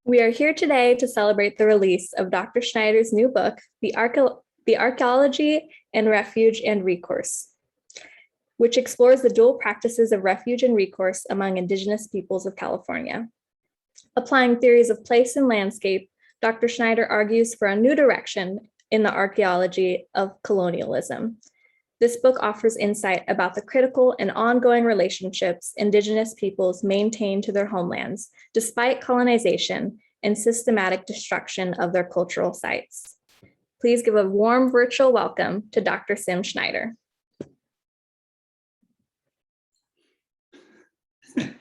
We are here today to celebrate the release of Dr. Schneider's new book, The Archaeology and Refuge and Recourse, which explores the dual practices of refuge and recourse among Indigenous peoples of California. Applying theories of place and landscape, Dr. Schneider argues for a new direction in the archaeology of colonialism. This book offers insight about the critical and ongoing relationships Indigenous peoples maintain to their homelands, despite colonization and systematic destruction of their cultural sites. Please give a warm virtual welcome to Dr. Tsim Schneider. Hey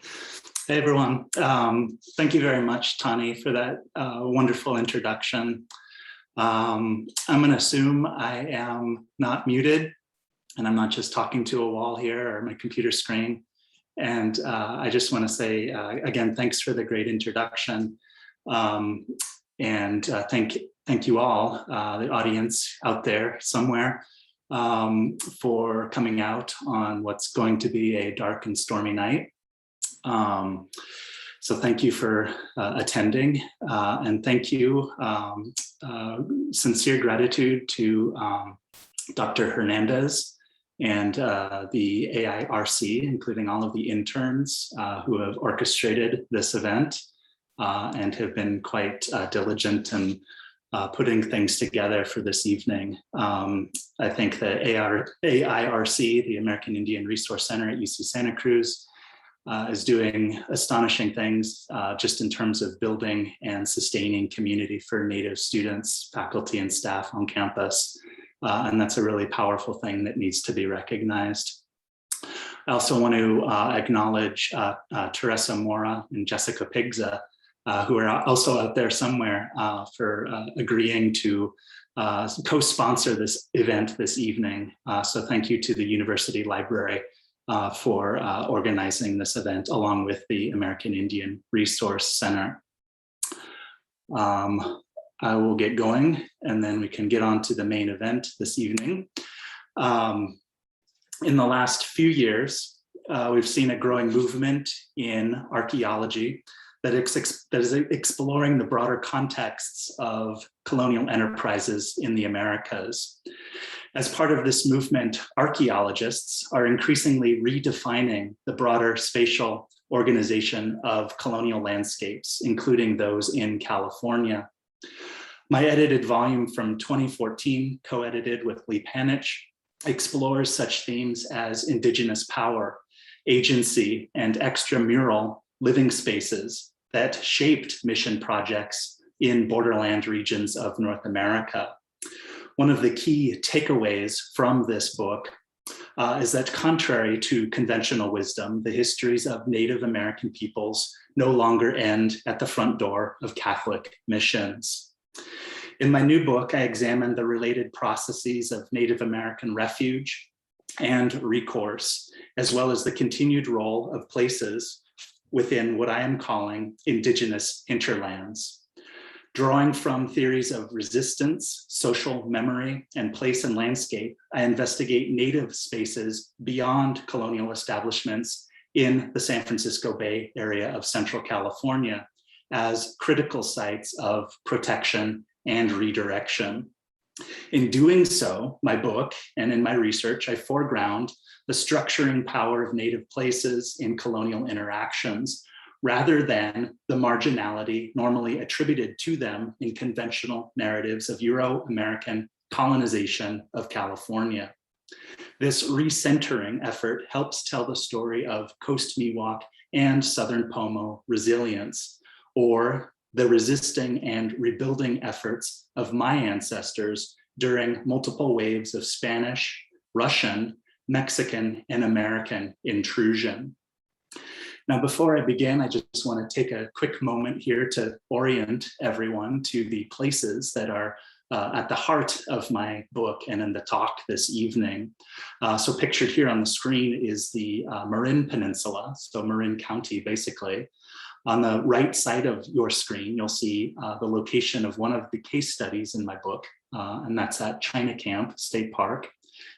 everyone, thank you very much, Tani, for that wonderful introduction. I'm going to assume I am not muted and I'm not just talking to a wall here or my computer screen. And I just want to say, again, thanks for the great introduction. And thank you all, the audience out there somewhere, for coming out on what's going to be a dark and stormy night. So thank you for attending, and thank you, sincere gratitude to Dr. Hernandez and the AIRC, including all of the interns who have orchestrated this event and have been quite diligent in putting things together for this evening. I think the AIRC, the American Indian Resource Center at UC Santa Cruz, is doing astonishing things just in terms of building and sustaining community for Native students, faculty, and staff on campus. And that's a really powerful thing that needs to be recognized. I also want to acknowledge Teresa Mora and Jessica Pigza, who are also out there somewhere, for agreeing to co-sponsor this event this evening. So thank you to the University Library for organizing this event, along with the American Indian Resource Center. I will get going, and then we can get on to the main event this evening. In the last few years, we've seen a growing movement in archaeology that is exploring the broader contexts of colonial enterprises in the Americas. As part of this movement, archaeologists are increasingly redefining the broader spatial organization of colonial landscapes, including those in California. My edited volume from 2014, co-edited with Lee Panich, explores such themes as Indigenous power, agency, and extramural living spaces that shaped mission projects in borderland regions of North America. One of the key takeaways from this book is that, contrary to conventional wisdom, the histories of Native American peoples no longer end at the front door of Catholic missions. In my new book, I examine the related processes of Native American refuge and recourse, as well as the continued role of places within what I am calling Indigenous hinterlands. Drawing from theories of resistance, social memory, and place and landscape, I investigate Native spaces beyond colonial establishments in the San Francisco Bay area of Central California as critical sites of protection and redirection. In doing so, my book and in my research, I foreground the structuring power of Native places in colonial interactions, rather than the marginality normally attributed to them in conventional narratives of Euro-American colonization of California. This recentering effort helps tell the story of Coast Miwok and Southern Pomo resilience, or the resisting and rebuilding efforts of my ancestors during multiple waves of Spanish, Russian, Mexican, and American intrusion. Now, before I begin, I just want to take a quick moment here to orient everyone to the places that are at the heart of my book and in the talk this evening. So pictured here on the screen is the Marin Peninsula, so Marin County, basically. On the right side of your screen, you'll see the location of one of the case studies in my book, and that's at China Camp State Park.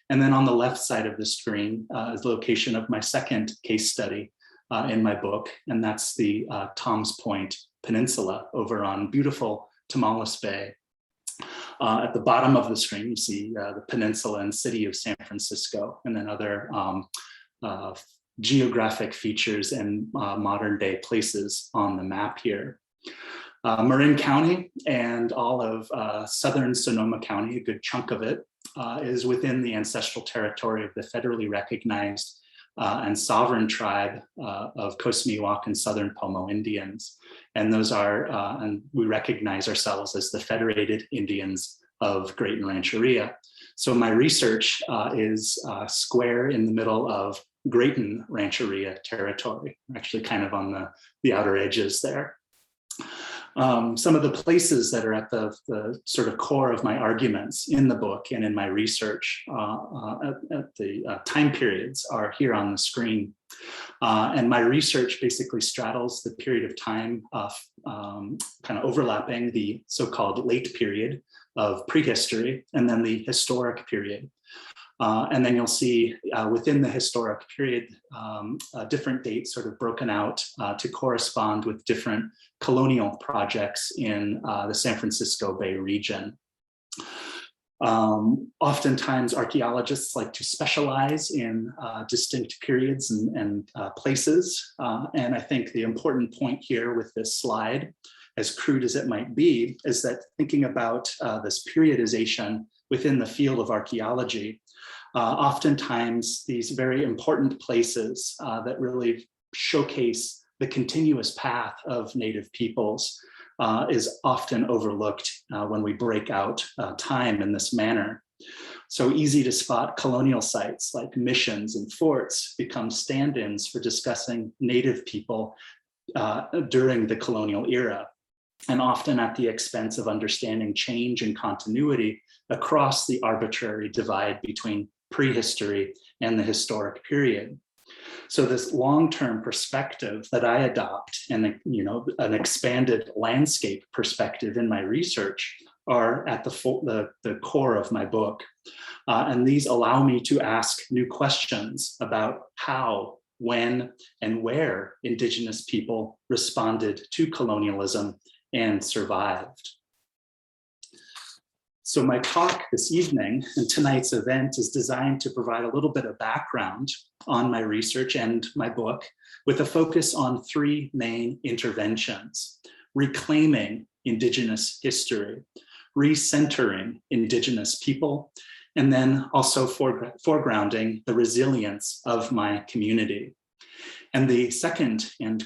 And then on the left side of the screen is the location of my second case study in my book, and that's the Tom's Point Peninsula over on beautiful Tamales Bay. At the bottom of the screen, you see the peninsula and city of San Francisco, and then other geographic features and modern day places on the map here. Marin County and all of southern Sonoma County, a good chunk of it, is within the ancestral territory of the federally recognized and sovereign tribe of Coast Miwok and Southern Pomo Indians. And those are, and we recognize ourselves as the Federated Indians of Graton Rancheria. So my research is square in the middle of Graton Rancheria territory, actually kind of on the outer edges there. Some of the places that are at the sort of core of my arguments in the book and in my research at the time periods are here on the screen. And my research basically straddles the period of time kind of overlapping the so-called late period of prehistory and then the historic period. And then you'll see within the historic period, different dates sort of broken out to correspond with different colonial projects in the San Francisco Bay region. Oftentimes, archaeologists like to specialize in distinct periods and places. And I think the important point here with this slide, as crude as it might be, is that thinking about this periodization within the field of archaeology, oftentimes these very important places that really showcase the continuous path of Native peoples is often overlooked when we break out time in this manner. So easy to spot colonial sites like missions and forts become stand-ins for discussing Native people during the colonial era, and often at the expense of understanding change and continuity across the arbitrary divide between prehistory and the historic period. So this long-term perspective that I adopt and an expanded landscape perspective in my research are at the core of my book. And these allow me to ask new questions about how, when, and where Indigenous people responded to colonialism and survived. So my talk this evening and tonight's event is designed to provide a little bit of background on my research and my book with a focus on three main interventions: reclaiming Indigenous history, recentering Indigenous people, and then also foregrounding the resilience of my community. And the second and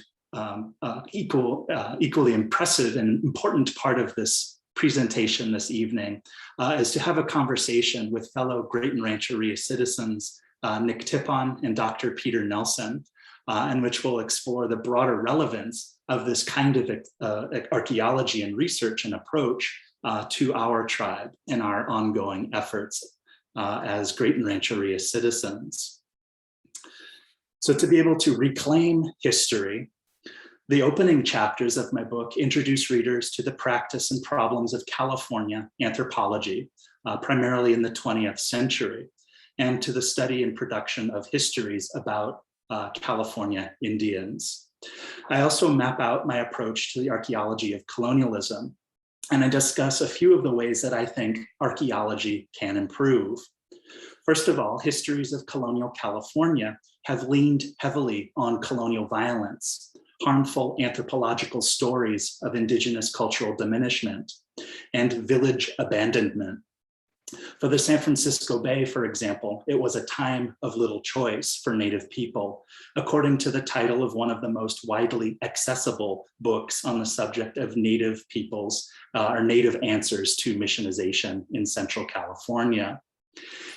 equally impressive and important part of this presentation this evening is to have a conversation with fellow Graton Rancheria citizens, Nick Tipon and Dr. Peter Nelson, in which we'll explore the broader relevance of this kind of archaeology and research and approach to our tribe and our ongoing efforts as Graton Rancheria citizens. So to be able to reclaim history, the opening chapters of my book introduce readers to the practice and problems of California anthropology, primarily in the 20th century, and to the study and production of histories about California Indians. I also map out my approach to the archaeology of colonialism, and I discuss a few of the ways that I think archaeology can improve. First of all, histories of colonial California have leaned heavily on colonial violence, harmful anthropological stories of Indigenous cultural diminishment, and village abandonment. For the San Francisco Bay, for example, it was a time of little choice for Native people, according to the title of one of the most widely accessible books on the subject of Native peoples, or Native answers to missionization in Central California.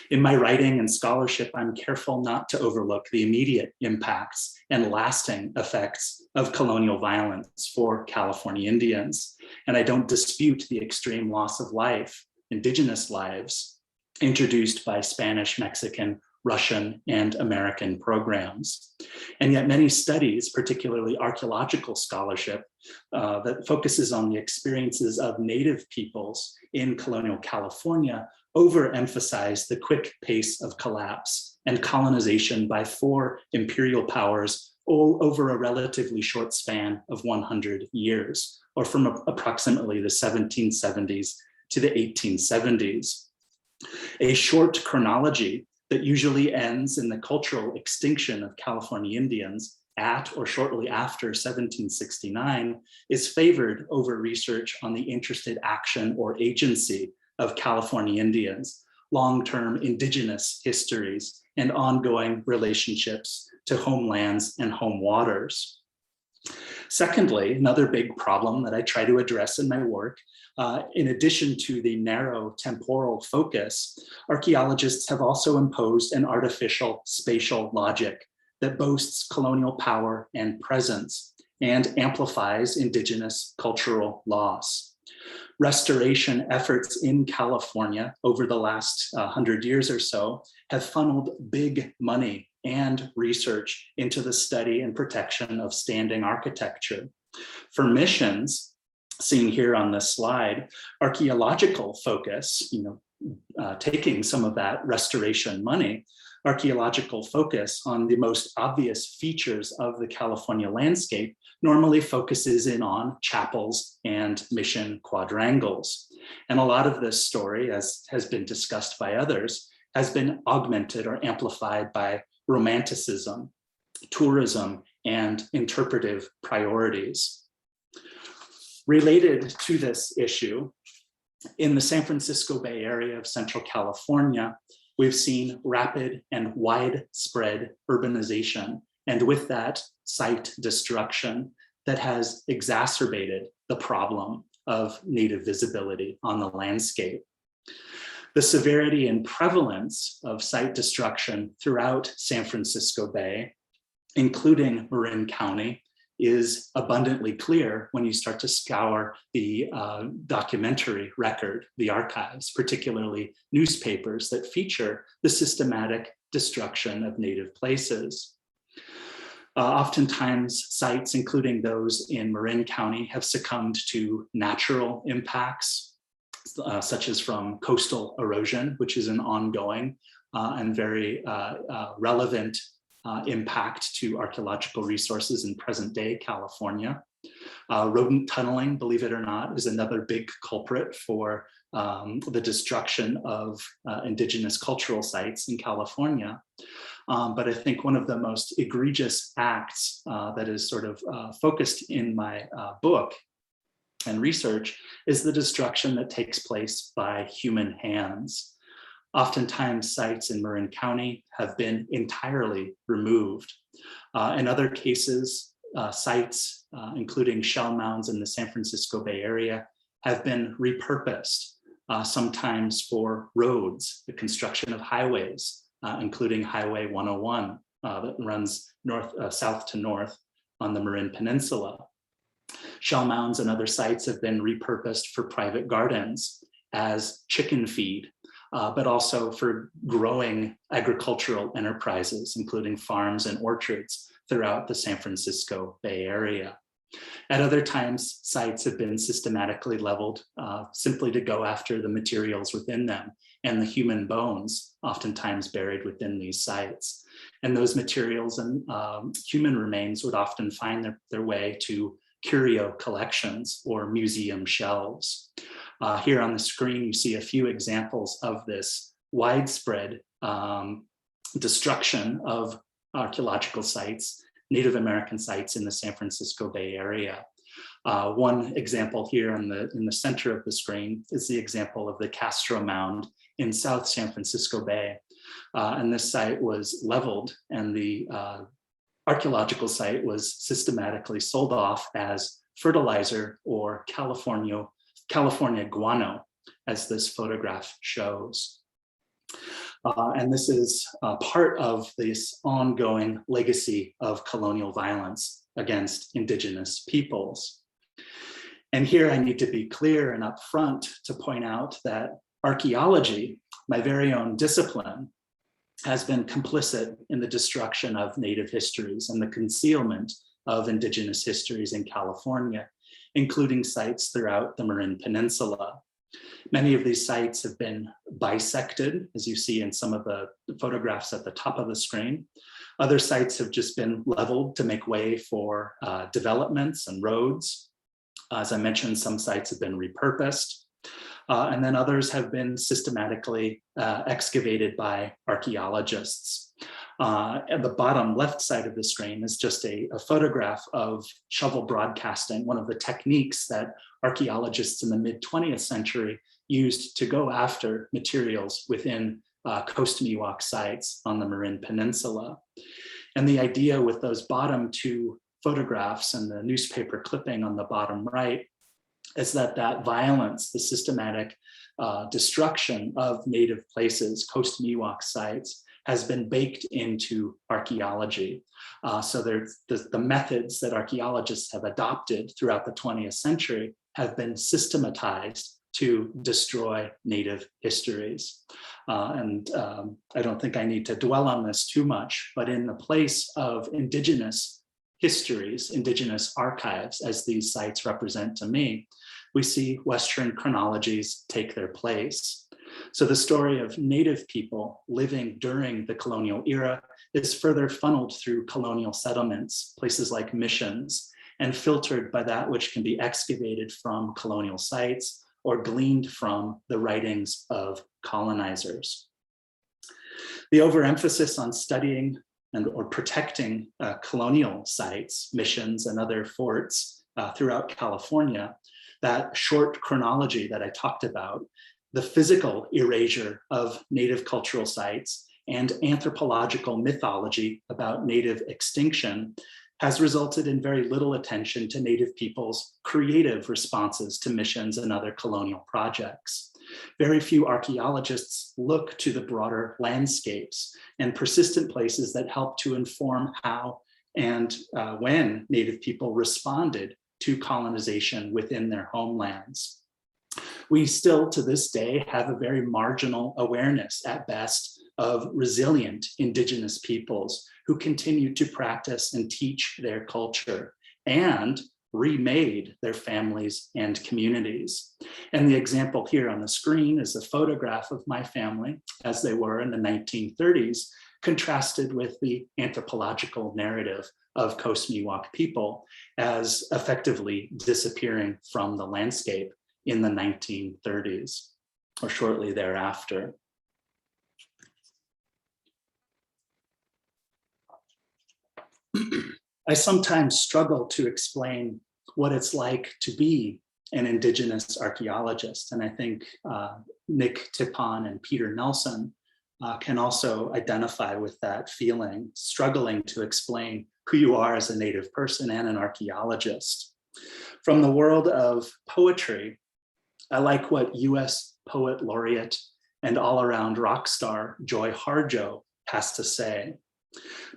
In my writing and scholarship, I'm careful not to overlook the immediate impacts and lasting effects of colonial violence for California Indians. And I don't dispute the extreme loss of life, Indigenous lives, introduced by Spanish, Mexican, Russian, and American programs. And yet many studies, particularly archaeological scholarship, that focuses on the experiences of Native peoples in colonial California overemphasize the quick pace of collapse and colonization by 4 imperial powers over a relatively short span of 100 years, or from approximately the 1770s to the 1870s. A short chronology that usually ends in the cultural extinction of California Indians at or shortly after 1769 is favored over research on the interested action or agency of California Indians, long-term indigenous histories, and ongoing relationships to homelands and home waters. Secondly, another big problem that I try to address in my work, in addition to the narrow temporal focus, archaeologists have also imposed an artificial spatial logic that boasts colonial power and presence and amplifies indigenous cultural loss. Restoration efforts in California over the last 100 years or so have funneled big money and research into the study and protection of standing architecture. For missions, seen here on this slide, archaeological focus, taking some of that restoration money, archaeological focus on the most obvious features of the California landscape normally focuses in on chapels and mission quadrangles. And a lot of this story, as has been discussed by others, has been augmented or amplified by romanticism, tourism, and interpretive priorities. Related to this issue, in the San Francisco Bay Area of Central California, we've seen rapid and widespread urbanization, and with that, site destruction that has exacerbated the problem of native visibility on the landscape. The severity and prevalence of site destruction throughout San Francisco Bay, including Marin County, is abundantly clear when you start to scour the documentary record, the archives, particularly newspapers that feature the systematic destruction of native places. Oftentimes, sites, including those in Marin County, have succumbed to natural impacts, such as from coastal erosion, which is an ongoing and very relevant impact to archaeological resources in present-day California. Rodent tunneling, believe it or not, is another big culprit for the destruction of indigenous cultural sites in California. But I think one of the most egregious acts that is sort of focused in my book and research is the destruction that takes place by human hands. Oftentimes, sites in Marin County have been entirely removed. In other cases, sites, including shell mounds in the San Francisco Bay Area, have been repurposed, sometimes for roads, the construction of highways, including Highway 101 that runs south to north on the Marin Peninsula. Shell mounds and other sites have been repurposed for private gardens as chicken feed, but also for growing agricultural enterprises, including farms and orchards throughout the San Francisco Bay Area. At other times, sites have been systematically leveled simply to go after the materials within them and the human bones, oftentimes buried within these sites. And those materials and human remains would often find their way to curio collections or museum shelves. Here on the screen, you see a few examples of this widespread destruction of archaeological sites, Native American sites in the San Francisco Bay Area. One example here in the center of the screen is the example of the Castro Mound in South San Francisco Bay. And this site was leveled, and the archaeological site was systematically sold off as fertilizer or California guano, as this photograph shows. And this is part of this ongoing legacy of colonial violence against indigenous peoples. And here I need to be clear and upfront to point out that archaeology, my very own discipline, has been complicit in the destruction of native histories and the concealment of indigenous histories in California, including sites throughout the Marin Peninsula. Many of these sites have been bisected, as you see in some of the photographs at the top of the screen. Other sites have just been leveled to make way for developments and roads. As I mentioned, some sites have been repurposed. And then others have been systematically excavated by archaeologists. At the bottom left side of the screen is just a photograph of shovel broadcasting, one of the techniques that archaeologists in the mid-20th century used to go after materials within Coast Miwok sites on the Marin Peninsula. And the idea with those bottom two photographs and the newspaper clipping on the bottom right is that violence, the systematic destruction of native places, Coast Miwok sites, has been baked into archaeology. So there's the methods that archaeologists have adopted throughout the 20th century have been systematized to destroy native histories. I don't think I need to dwell on this too much, but in the place of Indigenous histories, Indigenous archives, as these sites represent to me, we see Western chronologies take their place. So the story of Native people living during the colonial era is further funneled through colonial settlements, places like missions, and filtered by that which can be excavated from colonial sites or gleaned from the writings of colonizers. The overemphasis on studying or protecting colonial sites, missions, and other forts throughout California, that short chronology that I talked about, the physical erasure of native cultural sites and anthropological mythology about native extinction has resulted in very little attention to native people's creative responses to missions and other colonial projects. Very few archaeologists look to the broader landscapes and persistent places that help to inform how and when native people responded to colonization within their homelands. We still, to this day, have a very marginal awareness at best of resilient Indigenous peoples who continue to practice and teach their culture and remade their families and communities. And the example here on the screen is a photograph of my family as they were in the 1930s, contrasted with the anthropological narrative of Coast Miwok people as effectively disappearing from the landscape in the 1930s or shortly thereafter. I sometimes struggle to explain what it's like to be an Indigenous archaeologist. And I think Nick Tipon and Peter Nelson can also identify with that feeling, struggling to explain who you are as a Native person and an archaeologist. From the world of poetry, I like what US Poet Laureate and all-around rock star Joy Harjo has to say.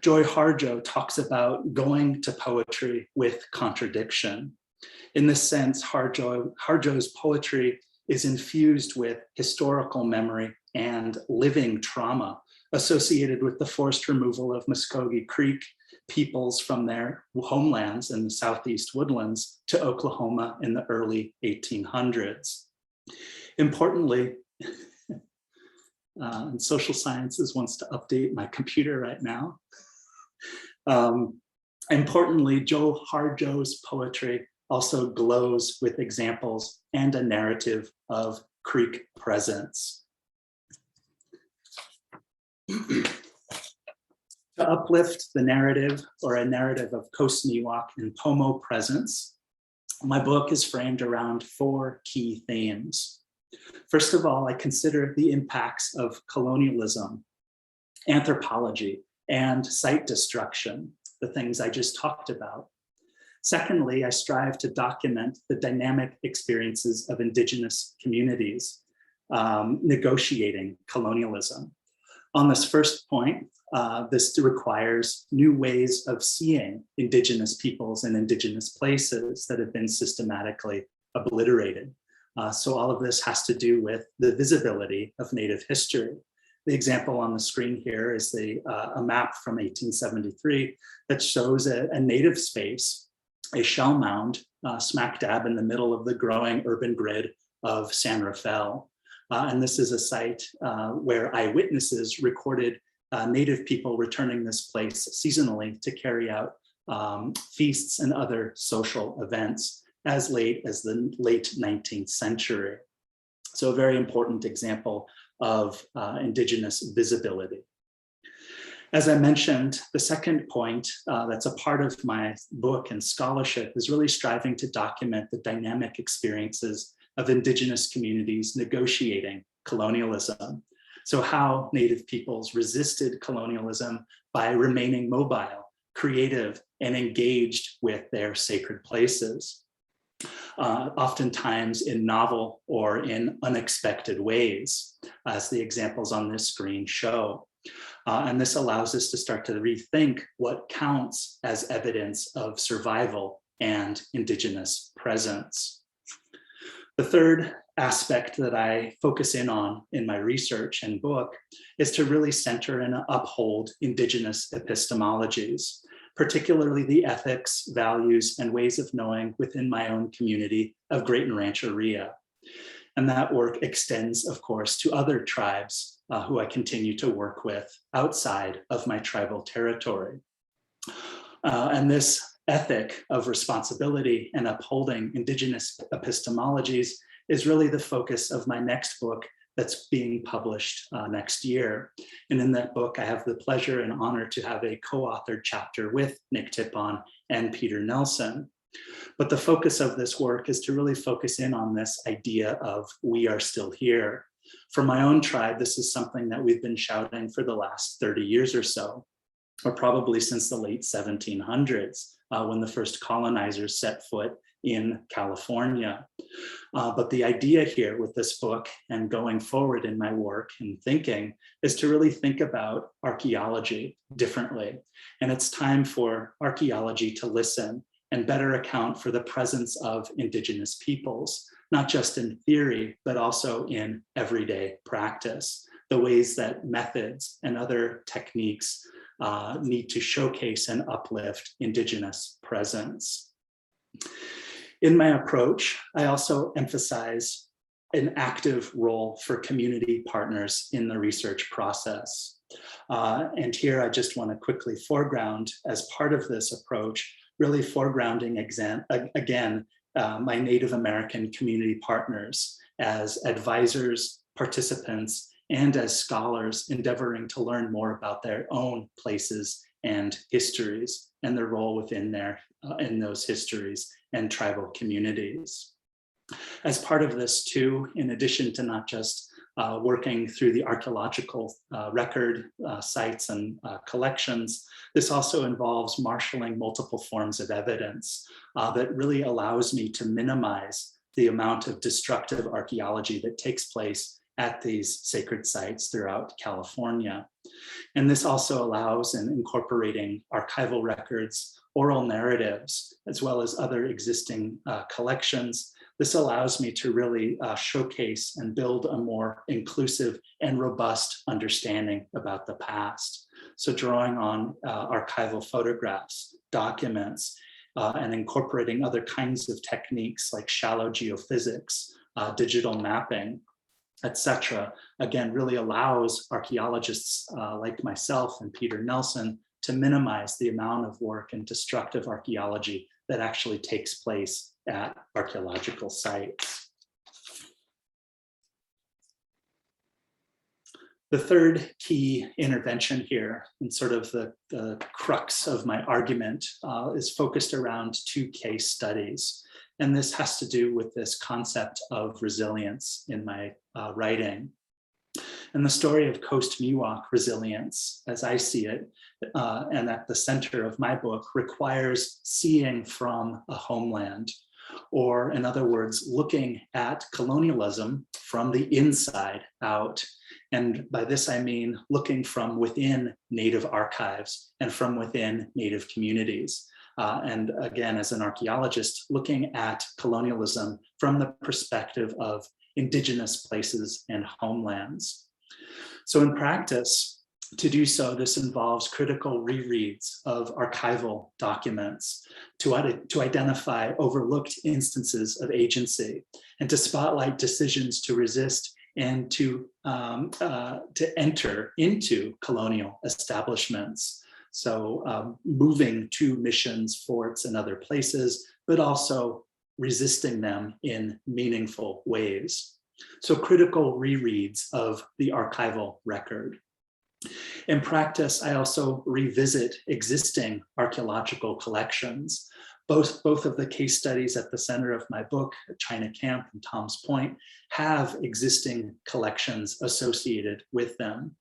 Joy Harjo talks about going to poetry with contradiction. In this sense, Harjo's poetry is infused with historical memory and living trauma associated with the forced removal of Muskogee Creek peoples from their homelands in the Southeast woodlands to Oklahoma in the early 1800s. Importantly, and social sciences wants to update my computer right now. Importantly, Joe Harjo's poetry also glows with examples and a narrative of Creek presence. To uplift the narrative, or a narrative of Coast Miwok and Pomo presence, my book is framed around 4 key themes. First of all, I consider the impacts of colonialism, anthropology, and site destruction, the things I just talked about. Secondly, I strive to document the dynamic experiences of Indigenous communities negotiating colonialism. On this first point, this requires new ways of seeing Indigenous peoples and Indigenous places that have been systematically obliterated. So all of this has to do with the visibility of Native history. The example on the screen here is a map from 1873 that shows a Native space, a shell mound smack dab in the middle of the growing urban grid of San Rafael. And this is a site where eyewitnesses recorded Native people returning this place seasonally to carry out feasts and other social events as late as the late 19th century. So a very important example of Indigenous visibility. As I mentioned, the second point that's a part of my book and scholarship is really striving to document the dynamic experiences of Indigenous communities negotiating colonialism. So how Native peoples resisted colonialism by remaining mobile, creative, and engaged with their sacred places, oftentimes in novel or in unexpected ways, as the examples on this screen show. And this allows us to start to rethink what counts as evidence of survival and Indigenous presence. The third aspect that I focus in on in my research and book is to really center and uphold Indigenous epistemologies, particularly the ethics, values, and ways of knowing within my own community of Graton Rancheria. And that work extends, of course, to other tribes who I continue to work with outside of my tribal territory. And this ethic of responsibility and upholding Indigenous epistemologies is really the focus of my next book that's being published next year. And in that book, I have the pleasure and honor to have a co-authored chapter with Nick Tipon and Peter Nelson. But the focus of this work is to really focus in on this idea of we are still here. For my own tribe, this is something that we've been shouting for the last 30 years or so, or probably since the late 1700s, when the first colonizers set foot in California. But the idea here with this book and going forward in my work and thinking is to really think about archaeology differently. And it's time for archaeology to listen and better account for the presence of Indigenous peoples, not just in theory, but also in everyday practice, the ways that methods and other techniques need to showcase and uplift Indigenous presence. In my approach, I also emphasize an active role for community partners in the research process. And here I just want to quickly foreground, as part of this approach, really foregrounding again, my Native American community partners as advisors, participants, and as scholars endeavoring to learn more about their own places and histories and their role within in those histories and tribal communities. As part of this too, in addition to not just working through the archaeological record sites and collections, this also involves marshaling multiple forms of evidence that really allows me to minimize the amount of destructive archaeology that takes place at these sacred sites throughout California. And this also allows in incorporating archival records, oral narratives, as well as other existing collections. This allows me to really showcase and build a more inclusive and robust understanding about the past. So drawing on archival photographs, documents, and incorporating other kinds of techniques like shallow geophysics, digital mapping, etc., again, really allows archaeologists like myself and Peter Nelson to minimize the amount of work and destructive archaeology that actually takes place at archaeological sites. The third key intervention here, and sort of the crux of my argument, is focused around two case studies. And this has to do with this concept of resilience in my writing. And the story of Coast Miwok resilience, as I see it, and at the center of my book, requires seeing from a homeland, or in other words, looking at colonialism from the inside out. And by this, I mean looking from within Native archives and from within Native communities. And again, as an archaeologist, looking at colonialism from the perspective of Indigenous places and homelands. So in practice, to do so, this involves critical rereads of archival documents to identify overlooked instances of agency and to spotlight decisions to resist and to enter into colonial establishments. So moving to missions, forts, and other places, but also resisting them in meaningful ways. So critical rereads of the archival record. In practice, I also revisit existing archaeological collections. Both of the case studies at the center of my book, China Camp and Tom's Point, have existing collections associated with them.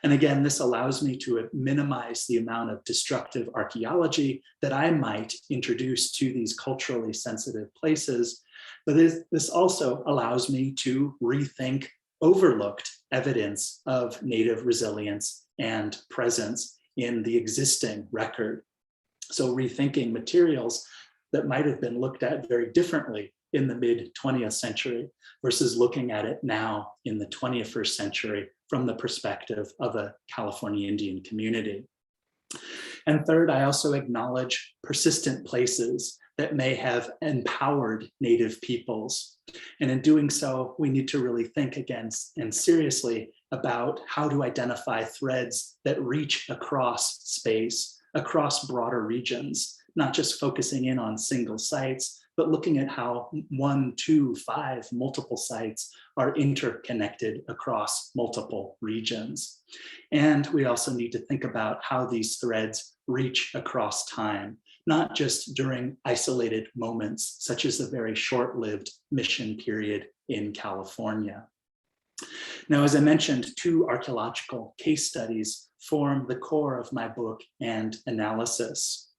And again, this allows me to minimize the amount of destructive archaeology that I might introduce to these culturally sensitive places. But this also allows me to rethink overlooked evidence of Native resilience and presence in the existing record. So rethinking materials that might have been looked at very differently in the mid-20th century versus looking at it now in the 21st century from the perspective of a California Indian community. And third, I also acknowledge persistent places that may have empowered Native peoples. And in doing so, we need to really think again and seriously about how to identify threads that reach across space, across broader regions, not just focusing in on single sites, but looking at how 1, 2, 5, multiple sites are interconnected across multiple regions. And we also need to think about how these threads reach across time, not just during isolated moments, such as the very short-lived mission period in California. Now, as I mentioned, 2 archaeological case studies form the core of my book and analysis.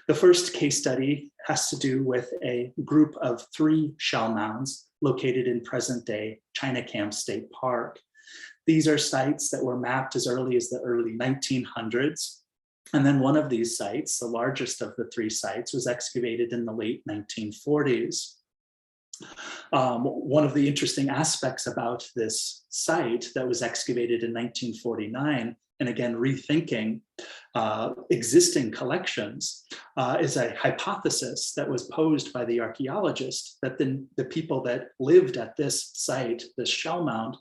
The first case study has to do with a group of 3 shell mounds located in present-day China Camp State Park. These are sites that were mapped as early as the early 1900s. And then one of these sites, the largest of the 3 sites, was excavated in the late 1940s. One of the interesting aspects about this site that was excavated in 1949, and again, rethinking existing collections, is a hypothesis that was posed by the archaeologist that the people that lived at this site, this shell mound,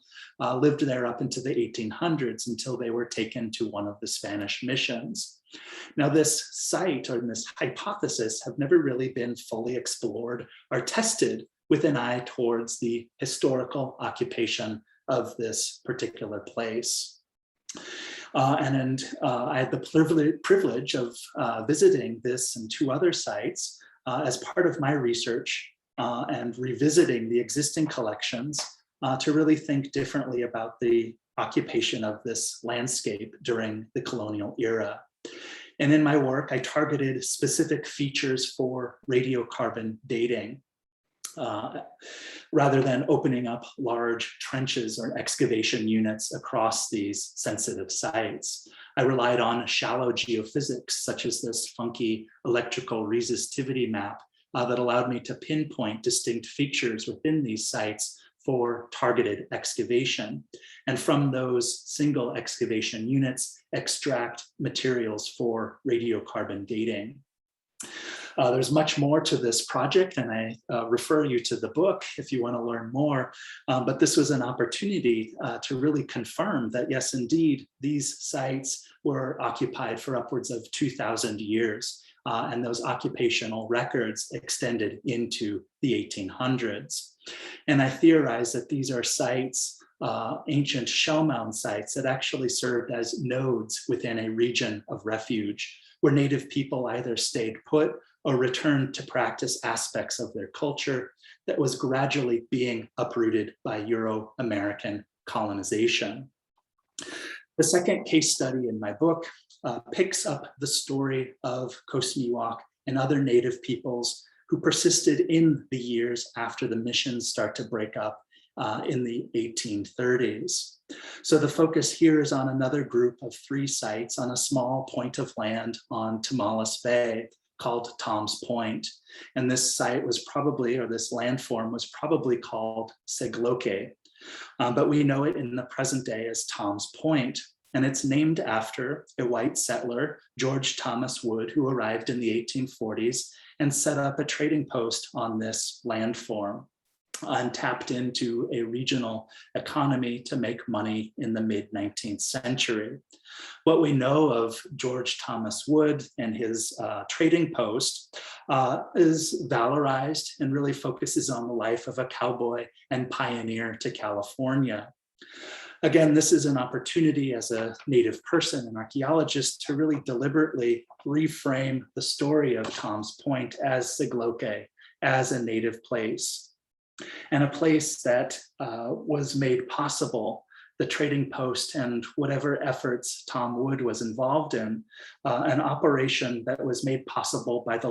lived there up into the 1800s until they were taken to one of the Spanish missions. Now, this site or this hypothesis have never really been fully explored or tested with an eye towards the historical occupation of this particular place. I had the privilege of visiting this and 2 other sites as part of my research and revisiting the existing collections to really think differently about the occupation of this landscape during the colonial era. And in my work, I targeted specific features for radiocarbon dating. Rather than opening up large trenches or excavation units across these sensitive sites. I relied on shallow geophysics, such as this funky electrical resistivity map that allowed me to pinpoint distinct features within these sites for targeted excavation. And from those single excavation units, extract materials for radiocarbon dating. There's much more to this project, and I refer you to the book if you want to learn more. But this was an opportunity to really confirm that, yes, indeed, these sites were occupied for upwards of 2,000 years, and those occupational records extended into the 1800s. And I theorize that these are sites, ancient shell mound sites that actually served as nodes within a region of refuge, where Native people either stayed put or returned to practice aspects of their culture that was gradually being uprooted by Euro-American colonization. The second case study in my book picks up the story of Coast Miwok and other Native peoples who persisted in the years after the missions start to break up in the 1830s. So the focus here is on another group of 3 sites on a small point of land on Tamales Bay called Tom's Point. And this site was probably, or this landform was probably called Segloke, but we know it in the present day as Tom's Point. And it's named after a white settler, George Thomas Wood, who arrived in the 1840s and set up a trading post on this landform. and tapped into a regional economy to make money in the mid-19th century. What we know of George Thomas Wood and his trading post is valorized and really focuses on the life of a cowboy and pioneer to California. Again, this is an opportunity as a Native person and archaeologist to really deliberately reframe the story of Tom's Point as Sigloke, as a Native place, and a place that was made possible, the trading post and whatever efforts Tom Wood was involved in, an operation that was made possible by the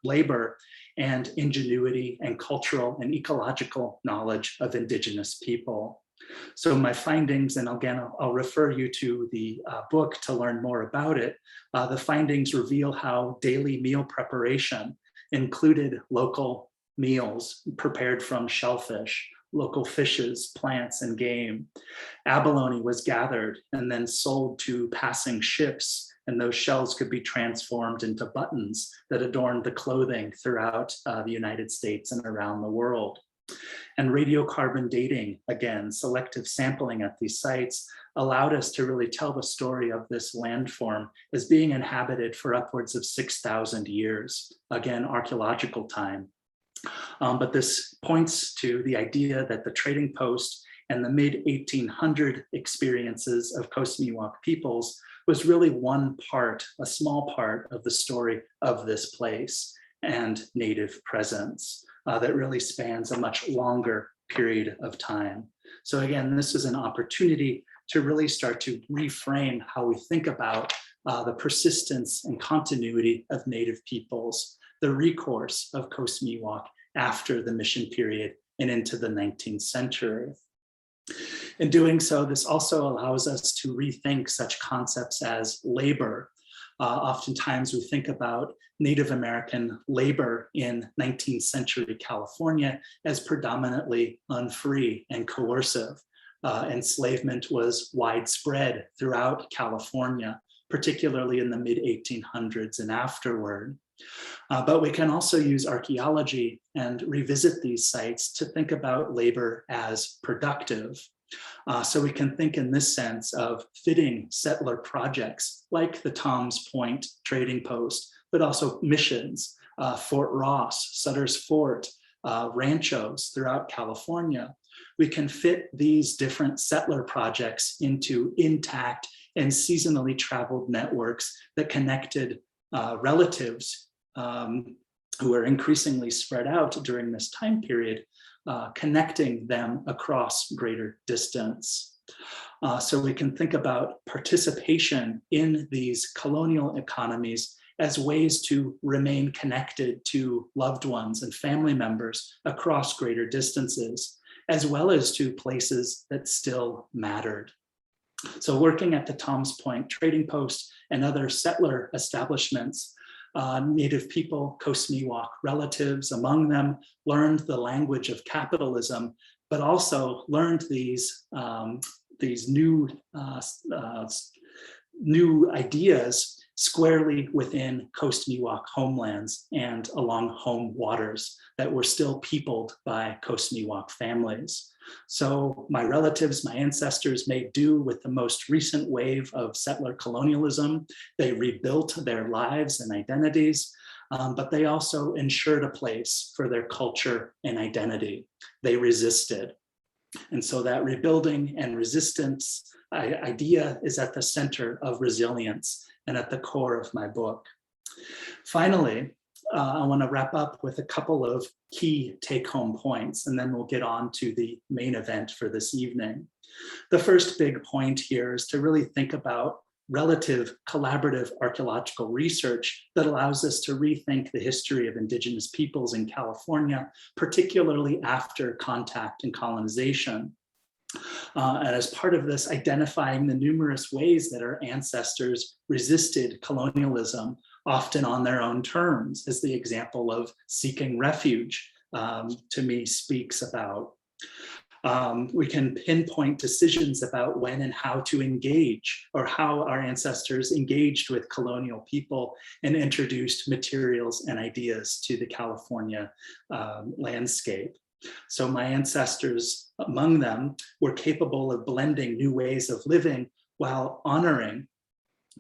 labor and ingenuity and cultural and ecological knowledge of Indigenous people. So my findings, and again, I'll refer you to the book to learn more about it. The findings reveal how daily meal preparation included local meals prepared from shellfish, local fishes, plants, and game. Abalone was gathered and then sold to passing ships, and those shells could be transformed into buttons that adorned the clothing throughout the United States and around the world. And radiocarbon dating, again, selective sampling at these sites, allowed us to really tell the story of this landform as being inhabited for upwards of 6,000 years, again, archaeological time. But this points to the idea that the trading post and the mid-1800 experiences of Coast Miwok peoples was really one part, a small part of the story of this place and Native presence that really spans a much longer period of time. So again, this is an opportunity to really start to reframe how we think about the persistence and continuity of Native peoples, the recourse of Coast Miwok after the mission period and into the 19th century. In doing so, this also allows us to rethink such concepts as labor. Oftentimes we think about Native American labor in 19th century California as predominantly unfree and coercive. Enslavement was widespread throughout California, particularly in the mid-1800s and afterward. But we can also use archaeology and revisit these sites to think about labor as productive. So we can think in this sense of fitting settler projects like the Tom's Point trading post, but also missions, Fort Ross, Sutter's Fort, ranchos throughout California. We can fit these different settler projects into intact and seasonally traveled networks that connected relatives who are increasingly spread out during this time period, connecting them across greater distance. So we can think about participation in these colonial economies as ways to remain connected to loved ones and family members across greater distances, as well as to places that still mattered. So working at the Tom's Point trading post and other settler establishments, Native people, Coast Miwok relatives among them, learned the language of capitalism, but also learned these new ideas squarely within Coast Miwok homelands and along home waters that were still peopled by Coast Miwok families. So my relatives, my ancestors made do with the most recent wave of settler colonialism. They rebuilt their lives and identities, but they also ensured a place for their culture and identity. They resisted. And so that rebuilding and resistance idea is at the center of resilience and at the core of my book. Finally, I want to wrap up with a couple of key take-home points, and then we'll get on to the main event for this evening. The first big point here is to really think about relative collaborative archaeological research that allows us to rethink the history of Indigenous peoples in California, particularly after contact and colonization. And as part of this, identifying the numerous ways that our ancestors resisted colonialism, often on their own terms, as the example of seeking refuge to me speaks about. We can pinpoint decisions about when and how to engage, or how our ancestors engaged with colonial people and introduced materials and ideas to the California landscape. So my ancestors, among them, were capable of blending new ways of living while honoring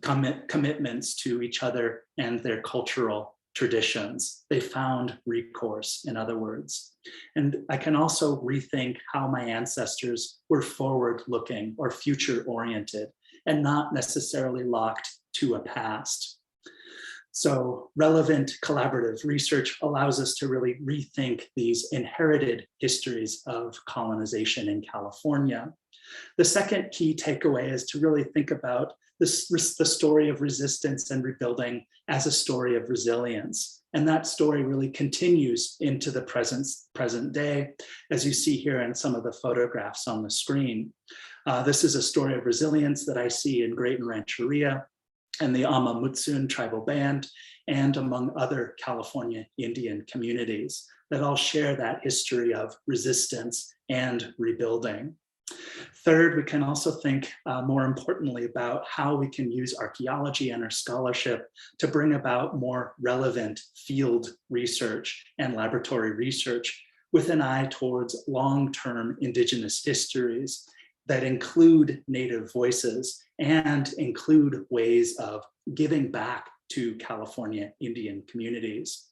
commitments to each other and their cultural traditions. They found recourse, in other words. And I can also rethink how my ancestors were forward-looking or future-oriented and not necessarily locked to a past. So relevant collaborative research allows us to really rethink these inherited histories of colonization in California. The second key takeaway is to really think about the story of resistance and rebuilding as a story of resilience. And that story really continues into the present day, as you see here in some of the photographs on the screen. This is a story of resilience that I see in Graton Rancheria and the Ama Mutsun tribal band, and among other California Indian communities that all share that history of resistance and rebuilding. Third, we can also think more importantly about how we can use archaeology and our scholarship to bring about more relevant field research and laboratory research with an eye towards long-term Indigenous histories that include Native voices and include ways of giving back to California Indian communities.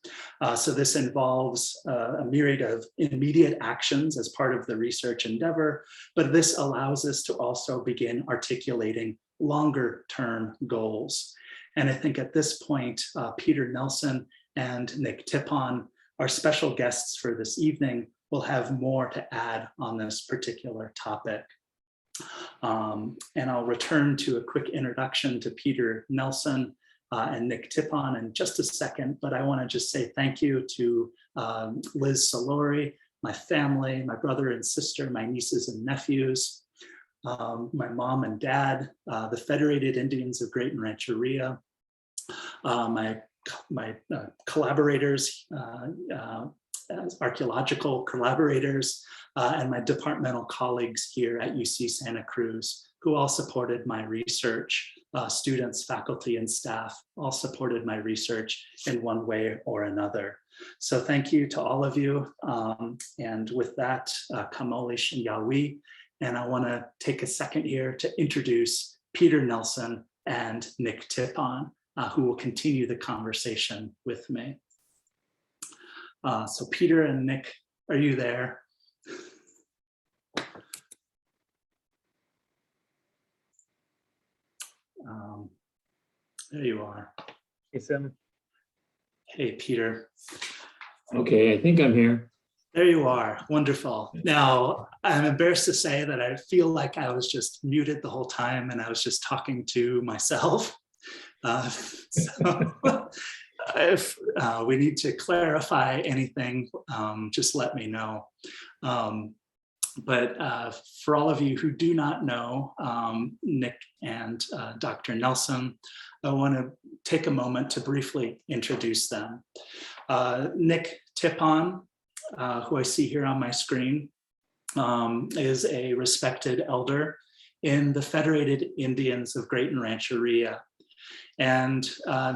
So this involves a myriad of immediate actions as part of the research endeavor, but this allows us to also begin articulating longer term goals. And I think at this point, Peter Nelson and Nick Tipon, our special guests for this evening, will have more to add on this particular topic. And I'll return to a quick introduction to Peter Nelson and Nick Tipon in just a second, but I want to just say thank you to Liz Solori, my family, my brother and sister, my nieces and nephews, my mom and dad, the Federated Indians of Graton Rancheria, my collaborators, archaeological collaborators, and my departmental colleagues here at UC Santa Cruz, who all supported my research. Students, faculty, and staff all supported my research in one way or another. So thank you to all of you. And with that, Kamolish and Yawi. And I want to take a second here to introduce Peter Nelson and Nick Tipon, who will continue the conversation with me. So Peter and Nick, are you there? There you are. Hey, Tsim. Hey, Peter. Okay, I think I'm here. There you are. Wonderful. Now, I'm embarrassed to say that I feel like I was just muted the whole time and I was just talking to myself. So if we need to clarify anything, just let me know. But for all of you who do not know Nick and Dr. Nelson, I want to take a moment to briefly introduce them. Nick Tipon, who I see here on my screen, is a respected elder in the Federated Indians of Graton Rancheria. And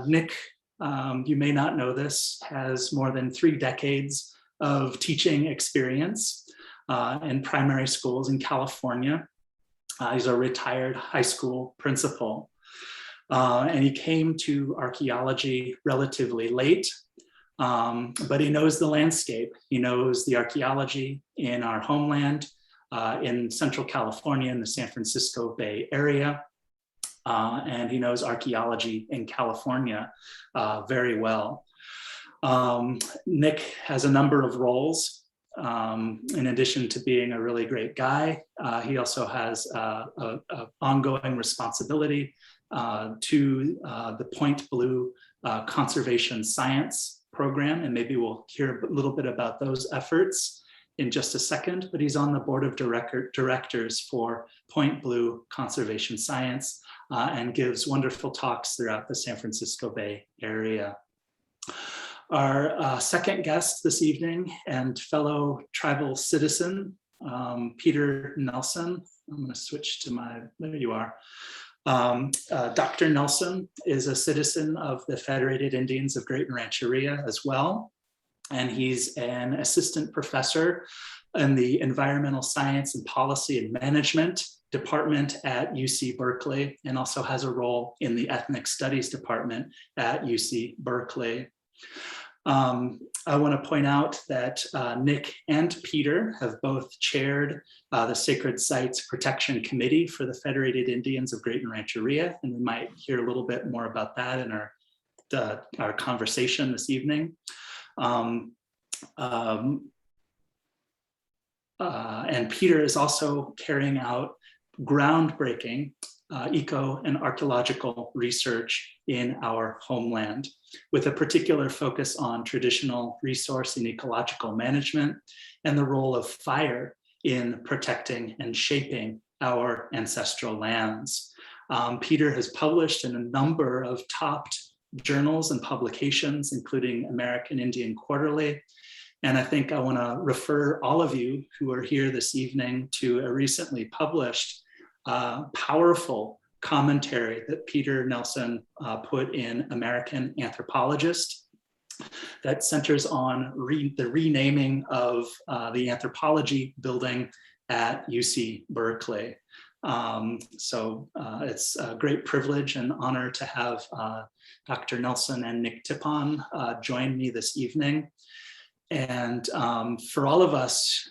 Nick, you may not know this, has more than 3 decades of teaching experience in primary schools in California. He's a retired high school principal. And he came to archaeology relatively late, but he knows the landscape. He knows the archaeology in our homeland, in Central California, in the San Francisco Bay Area. And he knows archaeology in California very well. Nick has a number of roles. In addition to being a really great guy, he also has an ongoing responsibility to the Point Blue Conservation Science Program, and maybe we'll hear a little bit about those efforts in just a second, but he's on the board of directors for Point Blue Conservation Science and gives wonderful talks throughout the San Francisco Bay Area. Our second guest this evening and fellow tribal citizen, Peter Nelson. I'm going to switch to there you are. Dr. Nelson is a citizen of the Federated Indians of Graton Rancheria as well. and he's an assistant professor in the Environmental Science and Policy and Management Department at UC Berkeley, and also has a role in the Ethnic Studies Department at UC Berkeley. I want to point out that Nick and Peter have both chaired the Sacred Sites Protection Committee for the Federated Indians of Graton Rancheria, and we might hear a little bit more about that in our conversation this evening. And Peter is also carrying out groundbreaking eco and archaeological research in our homeland, with a particular focus on traditional resource and ecological management and the role of fire in protecting and shaping our ancestral lands. Peter has published in a number of top journals and publications, including American Indian Quarterly. And I think I want to refer all of you who are here this evening to a recently published powerful commentary that Peter Nelson put in American Anthropologist that centers on the renaming of the anthropology building at UC Berkeley. So it's a great privilege and honor to have Dr. Nelson and Nick Tipon join me this evening. And for all of us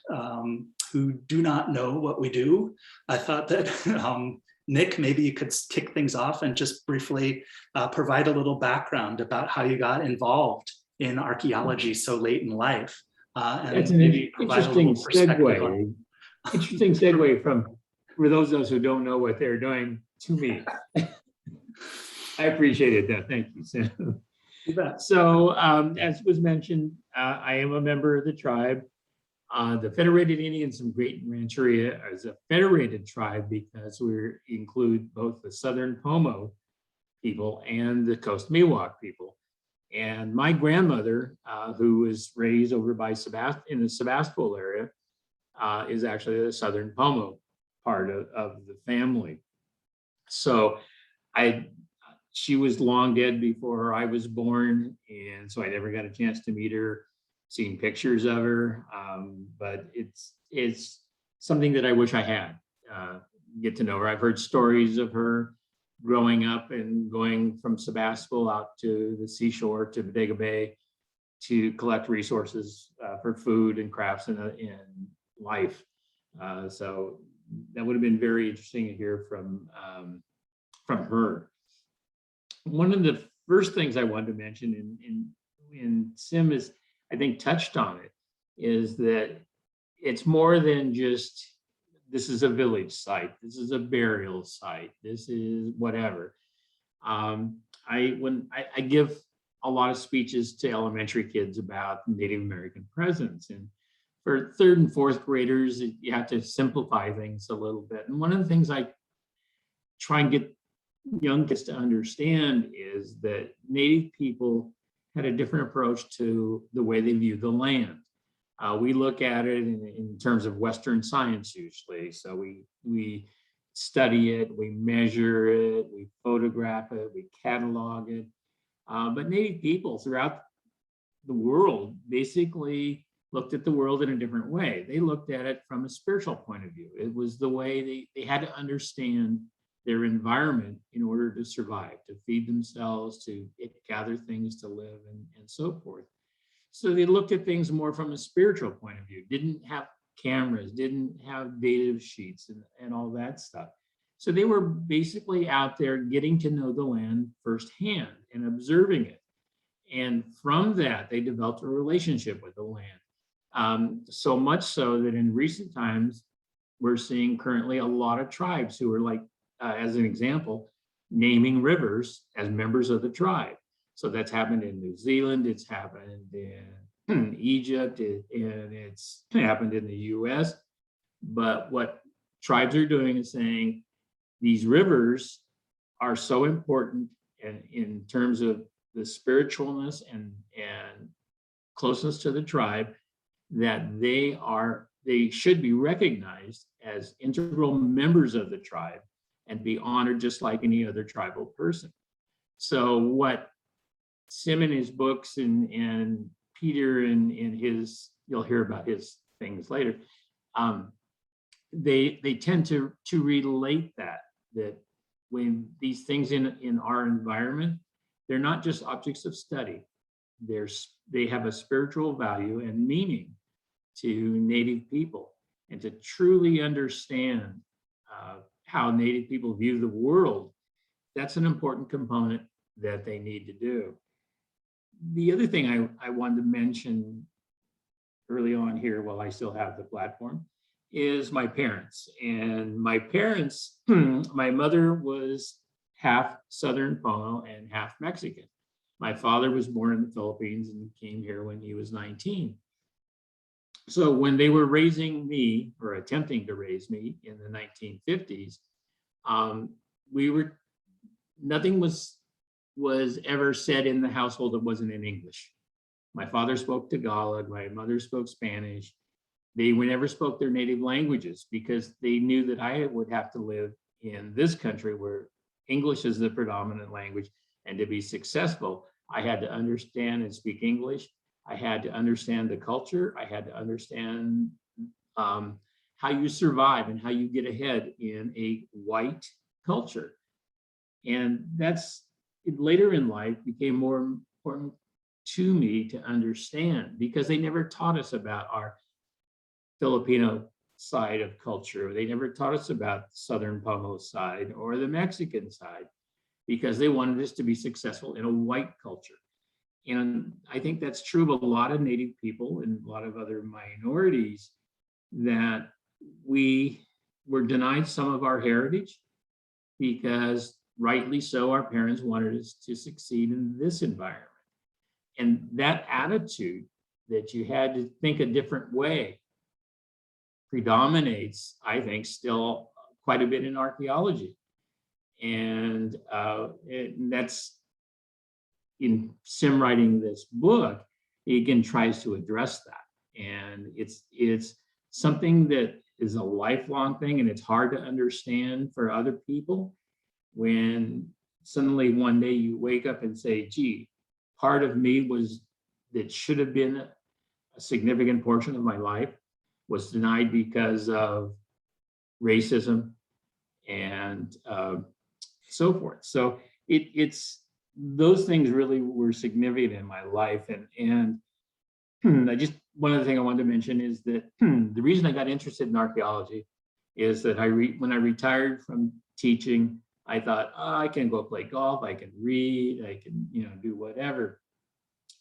who do not know what we do, I thought that Nick, maybe you could kick things off and just briefly provide a little background about how you got involved in archaeology so late in life. That's an interesting segue. Interesting segue from, for those of us who don't know what they're doing, to me. I appreciate it, thank you, Sam. You bet. So as was mentioned, I am a member of the tribe. The Federated Indians of Graton Rancheria is a federated tribe because we include both the Southern Pomo people and the Coast Miwok people. And my grandmother, who was raised over by in the Sebastopol area, is actually the Southern Pomo part of the family. So she was long dead before I was born, and so I never got a chance to meet her, seen pictures of her, but it's something that I wish I had, get to know her. I've heard stories of her growing up and going from Sebastopol out to the seashore to Bodega Bay to collect resources for food and crafts and life. So that would have been very interesting to hear from her. One of the first things I wanted to mention, in Tsim is, I think, touched on it, is that it's more than just, this is a village site, this is a burial site, this is whatever. I give a lot of speeches to elementary kids about Native American presence, and for third and fourth graders, you have to simplify things a little bit. And one of the things I try and get young kids to understand is that Native people had a different approach to the way they view the land. We look at it in terms of Western science usually. So we study it, we measure it, we photograph it, we catalog it. But Native people throughout the world basically looked at the world in a different way. They looked at it from a spiritual point of view. It was the way they had to understand their environment in order to survive, to feed themselves, to gather things to live, and so forth. So they looked at things more from a spiritual point of view, didn't have cameras, didn't have data sheets and all that stuff. So they were basically out there getting to know the land firsthand and observing it. And from that, they developed a relationship with the land. So much so that in recent times, we're seeing currently a lot of tribes who are like, as an example, naming rivers as members of the tribe. So that's happened in New Zealand, it's happened in Egypt, and it's happened in the US. But what tribes are doing is saying these rivers are so important in terms of the spiritualness and closeness to the tribe that they should be recognized as integral members of the tribe and be honored just like any other tribal person. So what Tsim in his books and Peter and his, you'll hear about his things later. They tend to relate that when these things in our environment, they're not just objects of study. They have a spiritual value and meaning to Native people, and to truly understand how Native people view the world. That's an important component that they need to do. The other thing I wanted to mention early on here, while I still have the platform, is my parents. And my parents, my mother was half Southern Pono and half Mexican. My father was born in the Philippines and came here when he was 19. So when they were raising me, or attempting to raise me in the 1950s, nothing was ever said in the household that wasn't in English. My father spoke Tagalog, my mother spoke Spanish. They never spoke their native languages because they knew that I would have to live in this country where English is the predominant language. And to be successful, I had to understand and speak English. I had to understand the culture. I had to understand how you survive and how you get ahead in a white culture. And that's, later in life, became more important to me to understand, because they never taught us about our Filipino side of culture. They never taught us about Southern Pono side or the Mexican side, because they wanted us to be successful in a white culture. And I think that's true of a lot of Native people and a lot of other minorities, that we were denied some of our heritage because, rightly so, our parents wanted us to succeed in this environment. And that attitude that you had to think a different way predominates, I think, still quite a bit in archaeology. And that's, in Tsim writing this book, he again tries to address that. And it's something that is a lifelong thing, and it's hard to understand for other people when suddenly one day you wake up and say, gee, part of me that should have been a significant portion of my life was denied because of racism and so forth. So it's those things really were significant in my life. And one other thing I wanted to mention is that the reason I got interested in archaeology is that when I retired from teaching, I thought, oh, I can go play golf, I can read, I can, do whatever.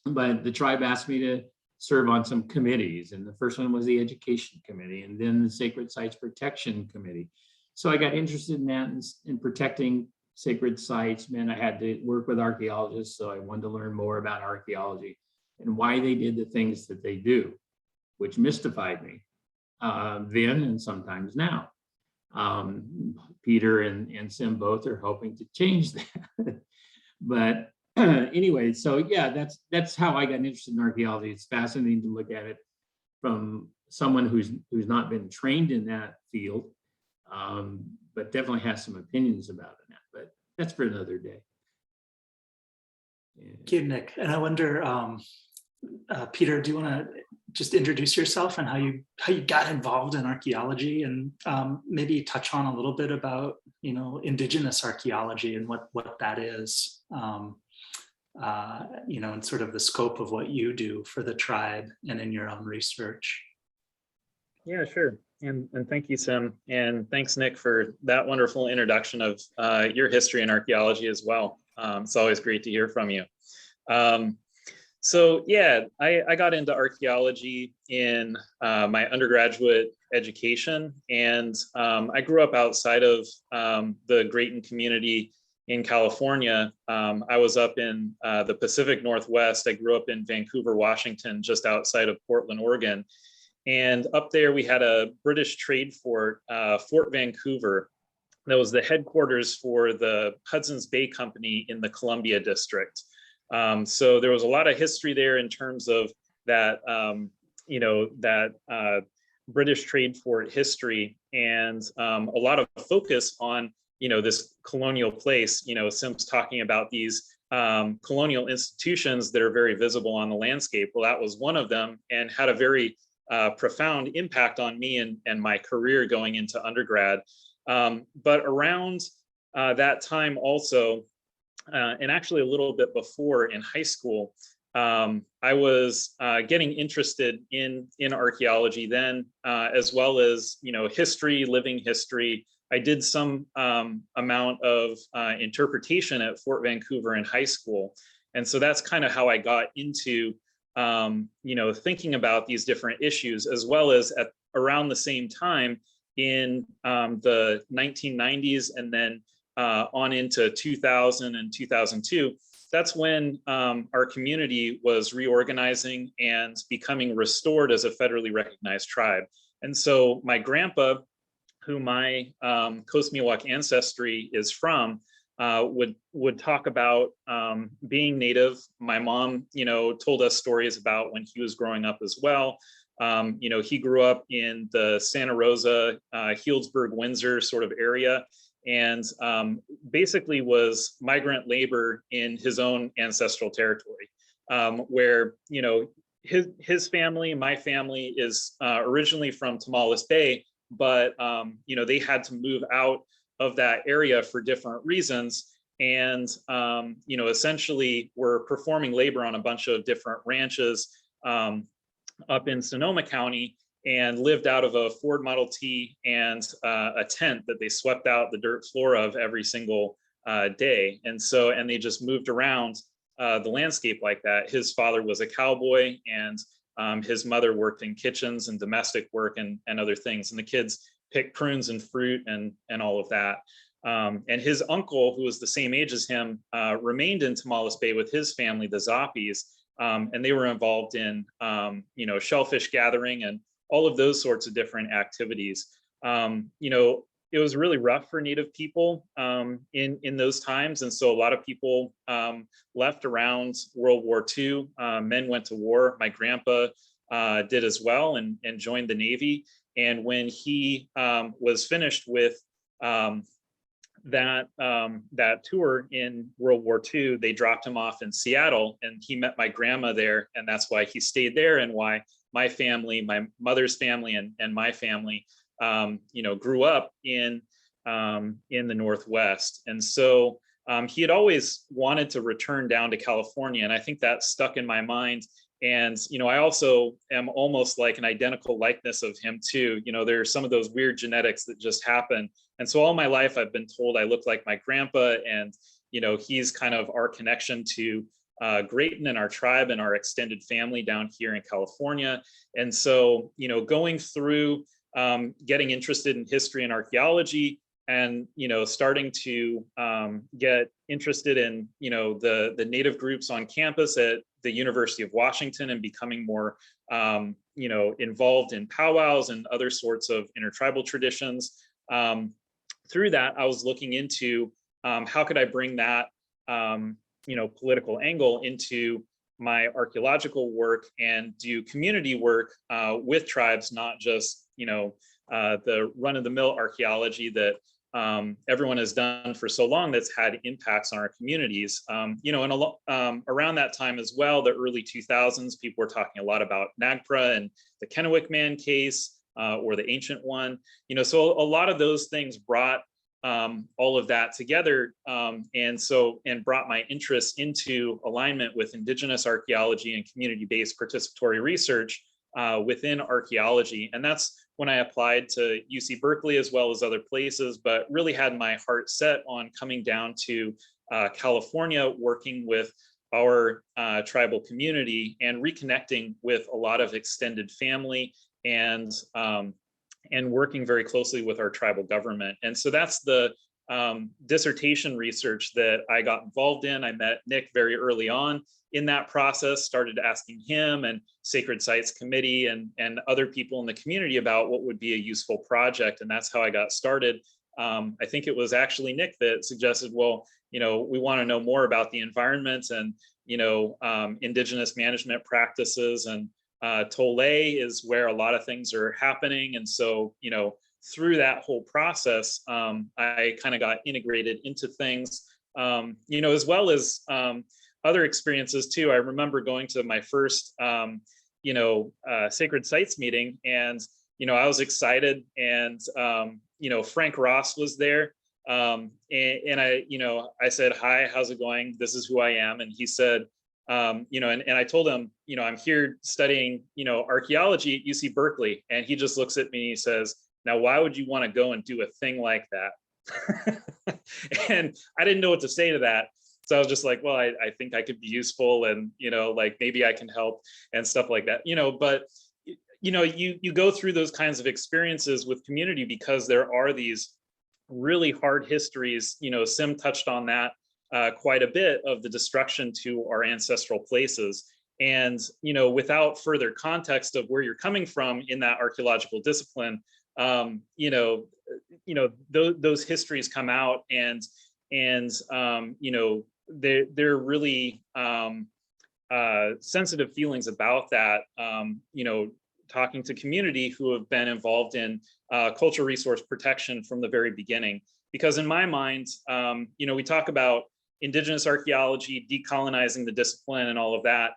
But the tribe asked me to serve on some committees. And the first one was the Education Committee, and then the Sacred Sites Protection Committee. So I got interested in that, in protecting sacred sites. Man, I had to work with archaeologists, so I wanted to learn more about archaeology and why they did the things that they do, which mystified me then and sometimes now. Peter and Tsim both are hoping to change that. But anyway, so yeah, that's how I got interested in archaeology. It's fascinating to look at it from someone who's not been trained in that field, but definitely has some opinions about it now. But that's for another day. Thank you, Nick. And I wonder, Peter, do you want to just introduce yourself and how you got involved in archaeology, and maybe touch on a little bit about Indigenous archaeology and what that is, and sort of the scope of what you do for the tribe and in your own research. Yeah, sure. And thank you, Tsim. And thanks, Nick, for that wonderful introduction of your history in archaeology as well. It's always great to hear from you. So yeah, I got into archaeology in my undergraduate education, and I grew up outside of the Graton community in California. I was up in the Pacific Northwest. I grew up in Vancouver, Washington, just outside of Portland, Oregon. And up there we had a British trade fort, Fort Vancouver, that was the headquarters for the Hudson's Bay Company in the Columbia District. So there was a lot of history there in terms of that, British trade fort history, and a lot of focus on, this colonial place. Tsim's talking about these colonial institutions that are very visible on the landscape. Well, that was one of them, and had a very profound impact on me and my career going into undergrad. But around that time also, and actually a little bit before in high school, I was getting interested in archaeology then, as well as, history, living history. I did some amount of interpretation at Fort Vancouver in high school. And so that's kind of how I got into, thinking about these different issues, as well as at around the same time in the 1990s and then on into 2000 and 2002. That's when our community was reorganizing and becoming restored as a federally recognized tribe. And so my grandpa, who my Coast Miwok ancestry is from, would talk about being Native. My mom, told us stories about when he was growing up as well. He grew up in the Santa Rosa, Healdsburg, Windsor sort of area, and basically was migrant labor in his own ancestral territory, where, his family, my family is originally from Tamales Bay, but, they had to move out of that area for different reasons. And, essentially were performing labor on a bunch of different ranches up in Sonoma County, and lived out of a Ford Model T and a tent that they swept out the dirt floor of every single day. And they just moved around the landscape like that. His father was a cowboy, and his mother worked in kitchens and domestic work and other things. And the kids picked prunes and fruit and all of that. And his uncle, who was the same age as him, remained in Tamales Bay with his family, the Zappies, and they were involved in, shellfish gathering and all of those sorts of different activities. It was really rough for Native people in those times. And so a lot of people left around World War II. Men went to war. My grandpa did as well, and joined the Navy. And when he was finished with that tour in World War II, they dropped him off in Seattle, and he met my grandma there. And that's why he stayed there, and why my family, my mother's family and my family, grew up in the Northwest. And so he had always wanted to return down to California. And I think that stuck in my mind. And, I also am almost like an identical likeness of him too. There are some of those weird genetics that just happen. And so all my life I've been told I look like my grandpa, and, he's kind of our connection to Graton and our tribe and our extended family down here in California. And so, going through getting interested in history and archaeology, and, starting to get interested in, the Native groups on campus at the University of Washington, and becoming more, involved in powwows and other sorts of intertribal traditions. Through that, I was looking into how could I bring that, political angle into my archaeological work, and do community work with tribes, not just, the run-of-the-mill archaeology that everyone has done for so long that's had impacts on our communities. And around that time as well, the early 2000s, people were talking a lot about NAGPRA and the Kennewick Man case, or the ancient one. So a lot of those things brought all of that together, and brought my interest into alignment with Indigenous archaeology and community-based participatory research within archaeology. And that's when I applied to UC Berkeley as well as other places, but really had my heart set on coming down to California, working with our tribal community and reconnecting with a lot of extended family, and working very closely with our tribal government. And so that's the dissertation research that I got involved in. I met Nick very early on in that process, started asking him and Sacred Sites Committee and other people in the community about what would be a useful project. And that's how I got started. I think it was actually Nick that suggested, well, we want to know more about the environment and, Indigenous management practices, and Tole is where a lot of things are happening. And so, through that whole process, I kind of got integrated into things. as well as other experiences too. I remember going to my first, sacred sites meeting, and I was excited, and Frank Ross was there, and I said, "Hi, how's it going? This is who I am," and he said, and I told him, I'm here studying, archaeology at UC Berkeley, and he just looks at me and he says, "Now, why would you want to go and do a thing like that?" And I didn't know what to say to that. So I was just like, well, I think I could be useful, and, like maybe I can help and stuff like that, but, you go through those kinds of experiences with community because there are these really hard histories. Tsim touched on that quite a bit, of the destruction to our ancestral places. And, without further context of where you're coming from in that archaeological discipline, those histories come out, and they're really sensitive feelings about that. Talking to community who have been involved in cultural resource protection from the very beginning, because in my mind, we talk about Indigenous archaeology, decolonizing the discipline, and all of that.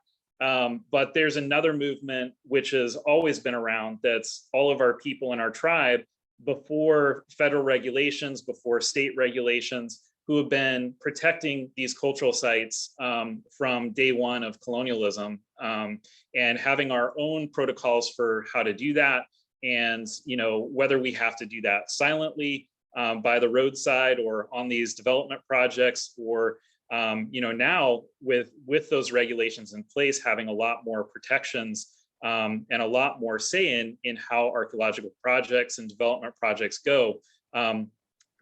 But there's another movement which has always been around, that's all of our people in our tribe, before federal regulations, before state regulations, who have been protecting these cultural sites from day one of colonialism, and having our own protocols for how to do that. And, whether we have to do that silently by the roadside or on these development projects, or, now with those regulations in place, having a lot more protections and a lot more say in how archaeological projects and development projects go.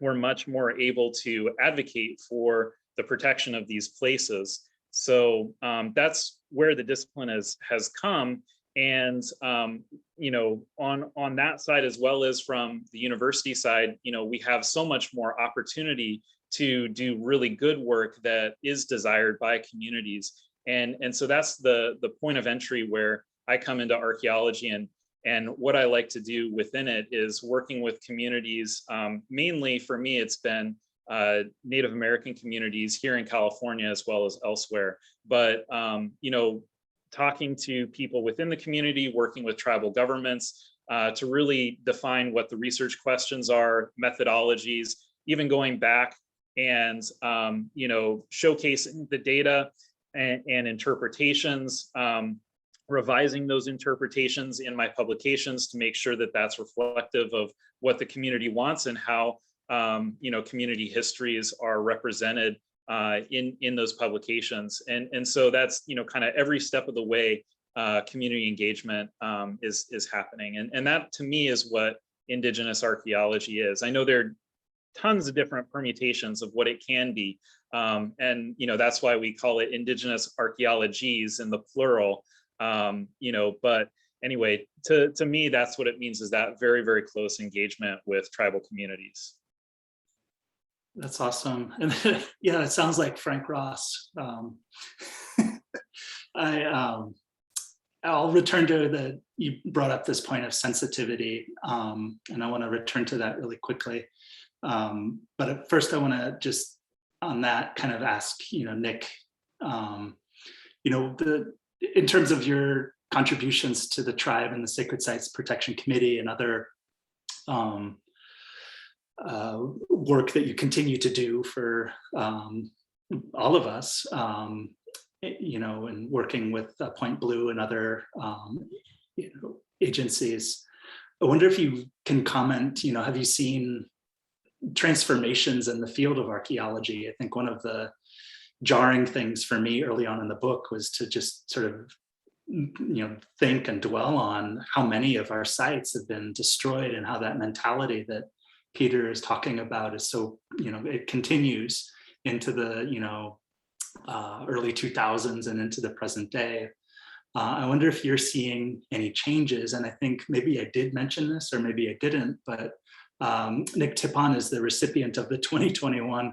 We're much more able to advocate for the protection of these places. So that's where the discipline has come. And, on that side, as well as from the university side, we have so much more opportunity to do really good work that is desired by communities. And so that's the point of entry where I come into archaeology, and what I like to do within it is working with communities. Mainly for me, it's been Native American communities here in California as well as elsewhere. But, talking to people within the community, working with tribal governments to really define what the research questions are, methodologies, even going back and, showcasing the data and interpretations, revising those interpretations in my publications to make sure that that's reflective of what the community wants, and how community histories are represented in those publications. And so that's kind of every step of the way community engagement is happening, and that to me is what Indigenous archaeology is. I know there are tons of different permutations of what it can be, and that's why we call it Indigenous archaeologies in the plural. But anyway, to me, that's what it means, is that very, very close engagement with tribal communities. That's awesome. And yeah, it sounds like Frank Ross. I'll return to you brought up this point of sensitivity, and I want to return to that really quickly. But at first I want to just on that kind of ask, Nick, in terms of your contributions to the tribe and the Sacred Sites Protection Committee and other work that you continue to do for all of us, and working with Point Blue and other agencies. I wonder if you can comment, have you seen transformations in the field of archaeology? I think one of the jarring things for me early on in the book was to just sort of think and dwell on how many of our sites have been destroyed, and how that mentality that Peter is talking about is so it continues into the early 2000s and into the present day. I wonder if you're seeing any changes, and I think maybe I did mention this or maybe I didn't, but Nick Tipon is the recipient of the 2021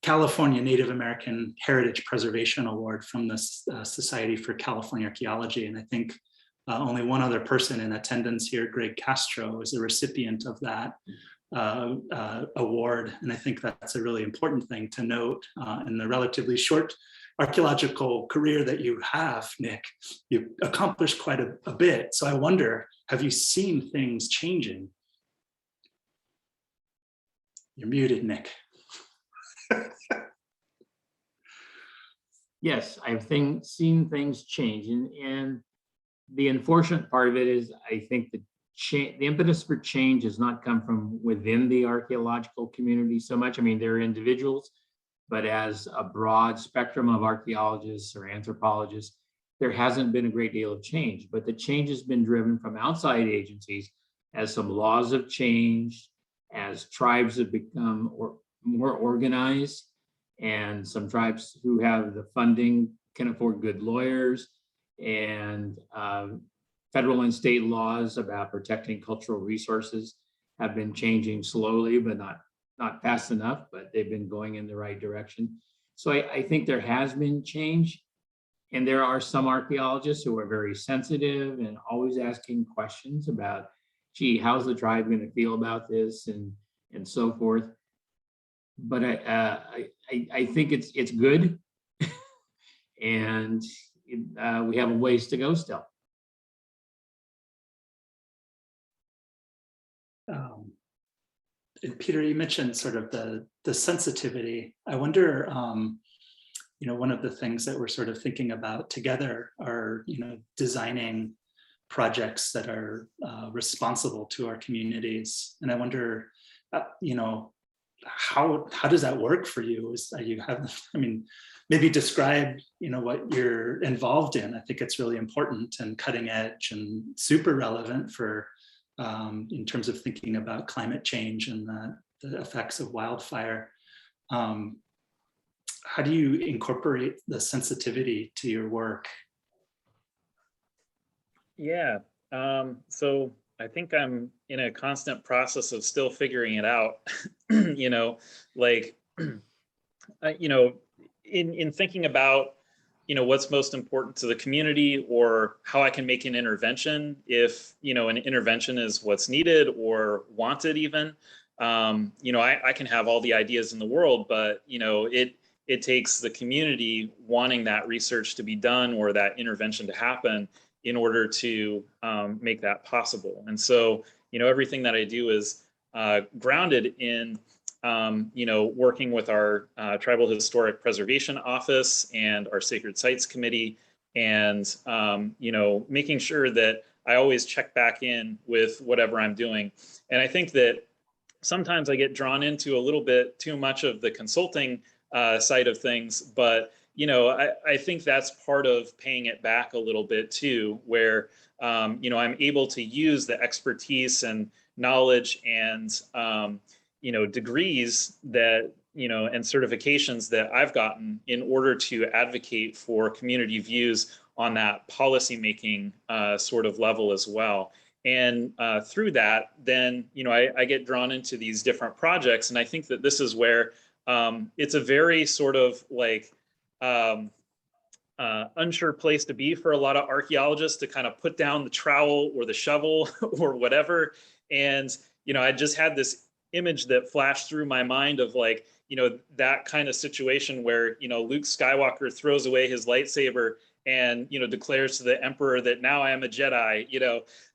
California Native American Heritage Preservation Award from the Society for California Archaeology. And I think only one other person in attendance here, Greg Castro, is a recipient of that award. And I think that's a really important thing to note in the relatively short archaeological career that you have, Nick. You've accomplished quite a bit. So I wonder, have you seen things changing? You're muted, Nick. Yes, I've seen things change, and the unfortunate part of it is I think the impetus for change has not come from within the archaeological community so much. I mean, there are individuals, but as a broad spectrum of archaeologists or anthropologists, there hasn't been a great deal of change, but the change has been driven from outside agencies as some laws have changed, as tribes have become more organized, and some tribes who have the funding can afford good lawyers, and federal and state laws about protecting cultural resources have been changing slowly, but not fast enough, but they've been going in the right direction. So I think there has been change, and there are some archaeologists who are very sensitive and always asking questions about, gee, how's the tribe going to feel about this, and so forth. But I think it's good, and we have a ways to go still. And Peter, you mentioned sort of the sensitivity. I wonder, one of the things that we're sort of thinking about together are, designing projects that are responsible to our communities. And I wonder, how does that work for you? Maybe describe, what you're involved in. I think it's really important and cutting edge and super relevant for in terms of thinking about climate change and the effects of wildfire. How do you incorporate the sensitivity to your work? Yeah, so I think I'm in a constant process of still figuring it out, in thinking about, what's most important to the community, or how I can make an intervention if, an intervention is what's needed or wanted even. I can have all the ideas in the world, but, it takes the community wanting that research to be done or that intervention to happen in order to make that possible. And so, everything that I do is grounded in, working with our Tribal Historic Preservation Office and our Sacred Sites Committee, and, making sure that I always check back in with whatever I'm doing. And I think that sometimes I get drawn into a little bit too much of the consulting side of things, but I think that's part of paying it back a little bit too, where I'm able to use the expertise and knowledge and degrees that and certifications that I've gotten in order to advocate for community views on that policymaking sort of level as well. And through that, then I get drawn into these different projects, and I think that this is where it's a very sort of like unsure place to be for a lot of archaeologists to kind of put down the trowel or the shovel or whatever. And I just had this image that flashed through my mind of like that kind of situation where Luke Skywalker throws away his lightsaber and declares to the Emperor that now I am a Jedi.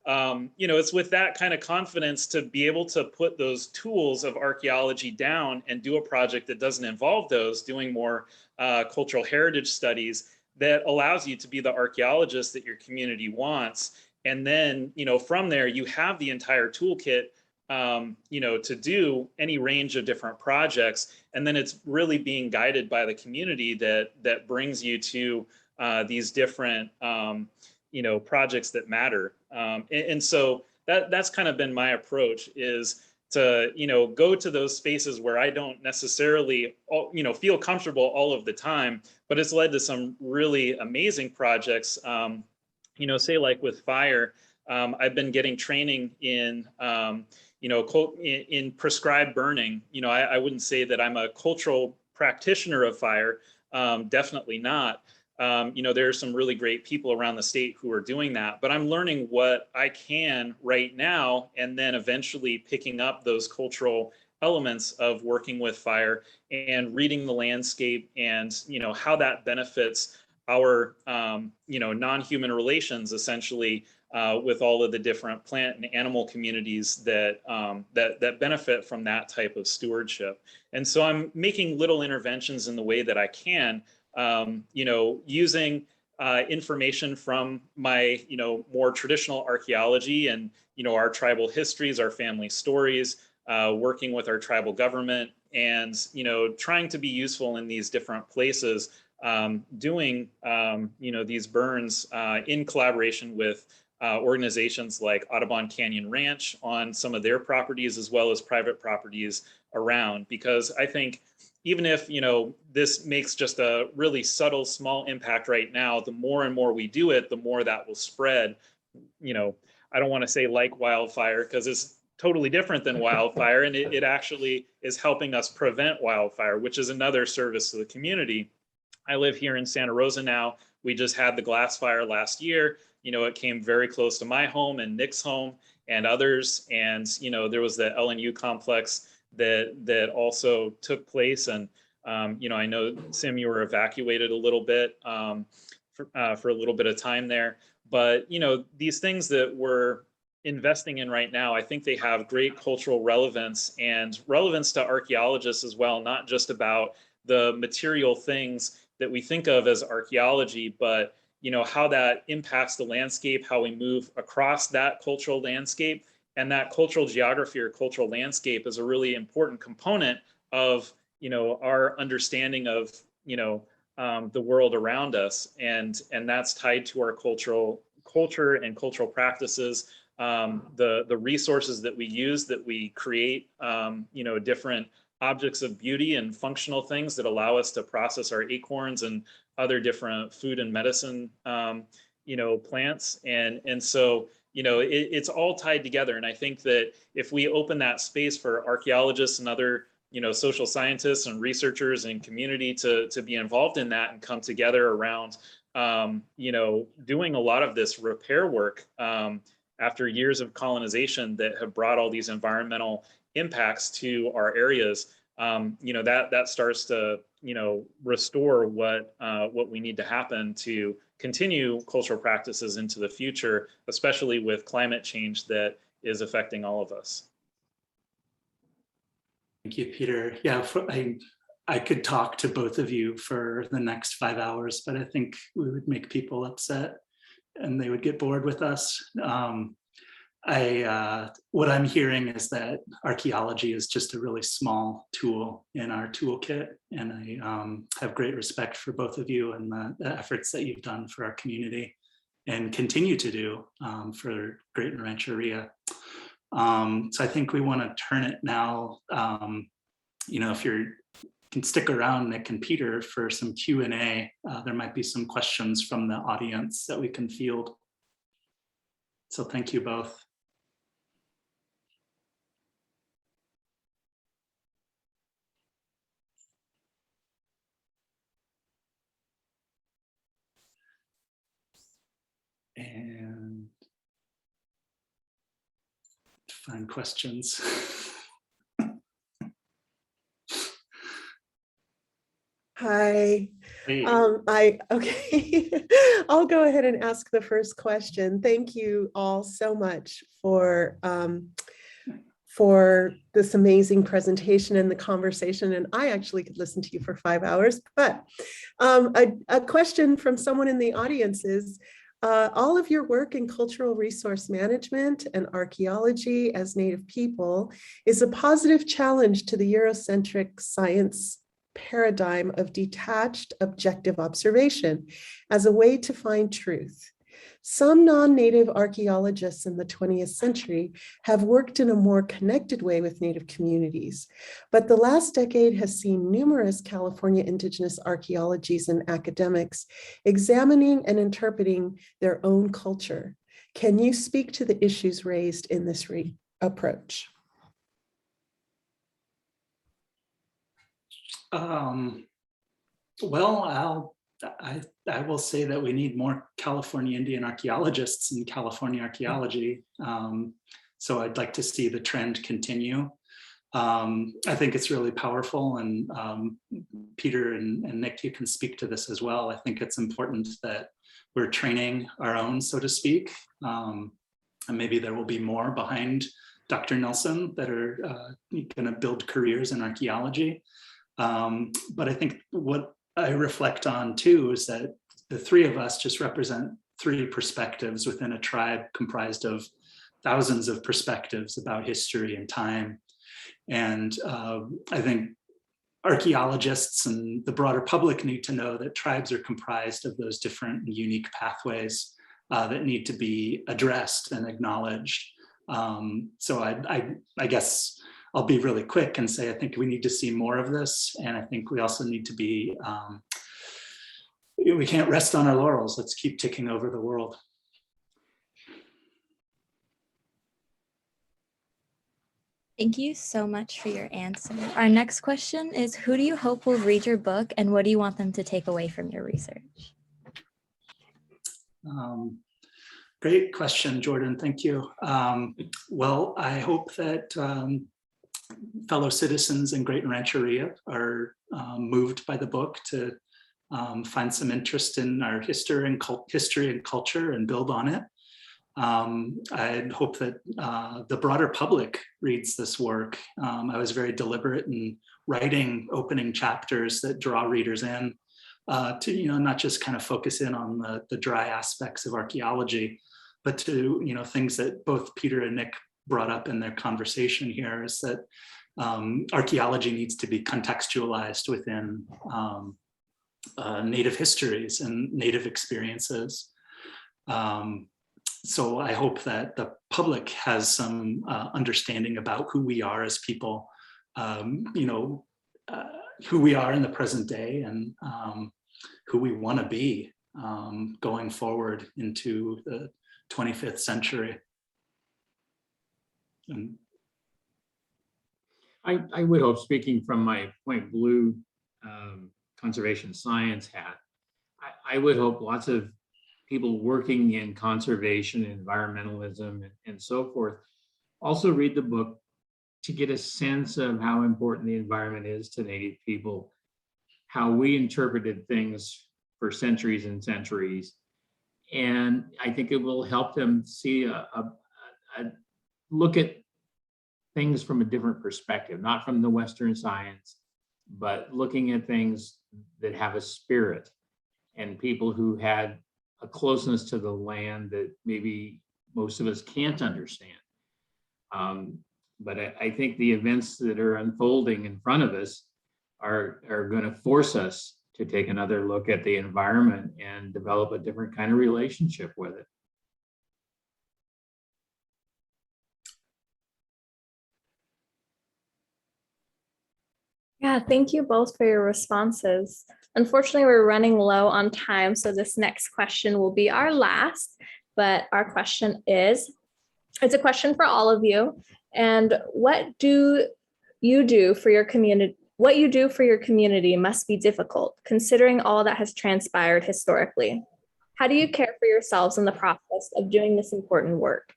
It's with that kind of confidence to be able to put those tools of archaeology down and do a project that doesn't involve those, doing more cultural heritage studies, that allows you to be the archaeologist that your community wants. And then from there you have the entire toolkit to do any range of different projects. And then it's really being guided by the community that brings you to these different projects that matter. And so that's kind of been my approach, is to go to those spaces where I don't necessarily feel comfortable all of the time, but it's led to some really amazing projects. Say like with fire, I've been getting training in in prescribed burning. I wouldn't say that I'm a cultural practitioner of fire, definitely not. there are some really great people around the state who are doing that, but I'm learning what I can right now, and then eventually picking up those cultural elements of working with fire and reading the landscape, and how that benefits our non-human relations, essentially, with all of the different plant and animal communities that that benefit from that type of stewardship. And so I'm making little interventions in the way that I can, using information from my more traditional archaeology and our tribal histories, our family stories, working with our tribal government, and trying to be useful in these different places, doing these burns in collaboration with organizations like Audubon Canyon Ranch on some of their properties, as well as private properties around. Because I think even if this makes just a really subtle, small impact right now, the more and more we do it, the more that will spread. I don't want to say like wildfire, because it's totally different than wildfire, and it actually is helping us prevent wildfire, which is another service to the community. I live here in Santa Rosa now. We just had the glass fire last year. It came very close to my home and Nick's home and others. And, there was the LNU complex that also took place. And, I know, Tsim, you were evacuated a little bit for a little bit of time there. But, these things that we're investing in right now, I think they have great cultural relevance and relevance to archaeologists as well, not just about the material things that we think of as archaeology, but how that impacts the landscape, how we move across that cultural landscape. And that cultural geography or cultural landscape is a really important component of our understanding of the world around us, and that's tied to our culture and cultural practices, the resources that we use, that we create different objects of beauty and functional things that allow us to process our acorns and other different food and medicine, plants. And so, it's all tied together. And I think that if we open that space for archaeologists and other, social scientists and researchers and community to be involved in that and come together around, doing a lot of this repair work after years of colonization that have brought all these environmental impacts to our areas, that starts to restore what we need to happen to continue cultural practices into the future, especially with climate change that is affecting all of us. Thank you, Peter. Yeah, I could talk to both of you for the next 5 hours, but I think we would make people upset and they would get bored with us. What I'm hearing is that archaeology is just a really small tool in our toolkit, and I have great respect for both of you and the efforts that you've done for our community and continue to do for Graton Rancheria. So I think we want to turn it now. If you can stick around, Nick and Peter, for some Q&A, there might be some questions from the audience that we can field. So thank you both. And find questions. Hi. Hey. Okay. I'll go ahead and ask the first question. Thank you all so much for this amazing presentation and the conversation. And I actually could listen to you for 5 hours, but a question from someone in the audience is, all of your work in cultural resource management and archaeology as Native people is a positive challenge to the Eurocentric science paradigm of detached objective observation as a way to find truth. Some non-Native archaeologists in the 20th century have worked in a more connected way with Native communities, but the last decade has seen numerous California Indigenous archaeologists and academics examining and interpreting their own culture. Can you speak to the issues raised in this approach? Well, I will say that we need more California Indian archaeologists in California archaeology. So I'd like to see the trend continue. I think it's really powerful, and Peter and Nick, you can speak to this as well. I think it's important that we're training our own, so to speak, and maybe there will be more behind Dr. Nelson that are going to build careers in archaeology. But I think what I reflect on too is that the three of us just represent three perspectives within a tribe comprised of thousands of perspectives about history and time. And I think archaeologists and the broader public need to know that tribes are comprised of those different and unique pathways that need to be addressed and acknowledged. So I guess I'll be really quick and say I think we need to see more of this, and I think we also need to be, we can't rest on our laurels. Let's keep ticking over the world. Thank you so much for your answer. Our next question is, who do you hope will read your book, and what do you want them to take away from your research? Great question, Jordan. Thank you. Well, I hope that fellow citizens in Graton Rancheria are moved by the book to find some interest in our history and culture and build on it. I hope that the broader public reads this work. I was very deliberate in writing opening chapters that draw readers in to, not just kind of focus in on the dry aspects of archaeology, but to, things that both Peter and Nick brought up in their conversation here, is that archaeology needs to be contextualized within Native histories and Native experiences. So I hope that the public has some understanding about who we are as people, who we are in the present day, and who we want to be going forward into the 25th century. And I would hope, speaking from my Point Blue conservation science hat, I would hope lots of people working in conservation, environmentalism, and so forth also read the book to get a sense of how important the environment is to Native people, how we interpreted things for centuries and centuries. And I think it will help them see a look at things from a different perspective, not from the Western science, but looking at things that have a spirit, and people who had a closeness to the land that maybe most of us can't understand. But I think the events that are unfolding in front of us are going to force us to take another look at the environment and develop a different kind of relationship with it. Yeah, thank you both for your responses. Unfortunately, we're running low on time, so this next question will be our last, but our question is, it's a question for all of you. And what do you do for your community? What you do for your community must be difficult, considering all that has transpired historically. How do you care for yourselves in the process of doing this important work?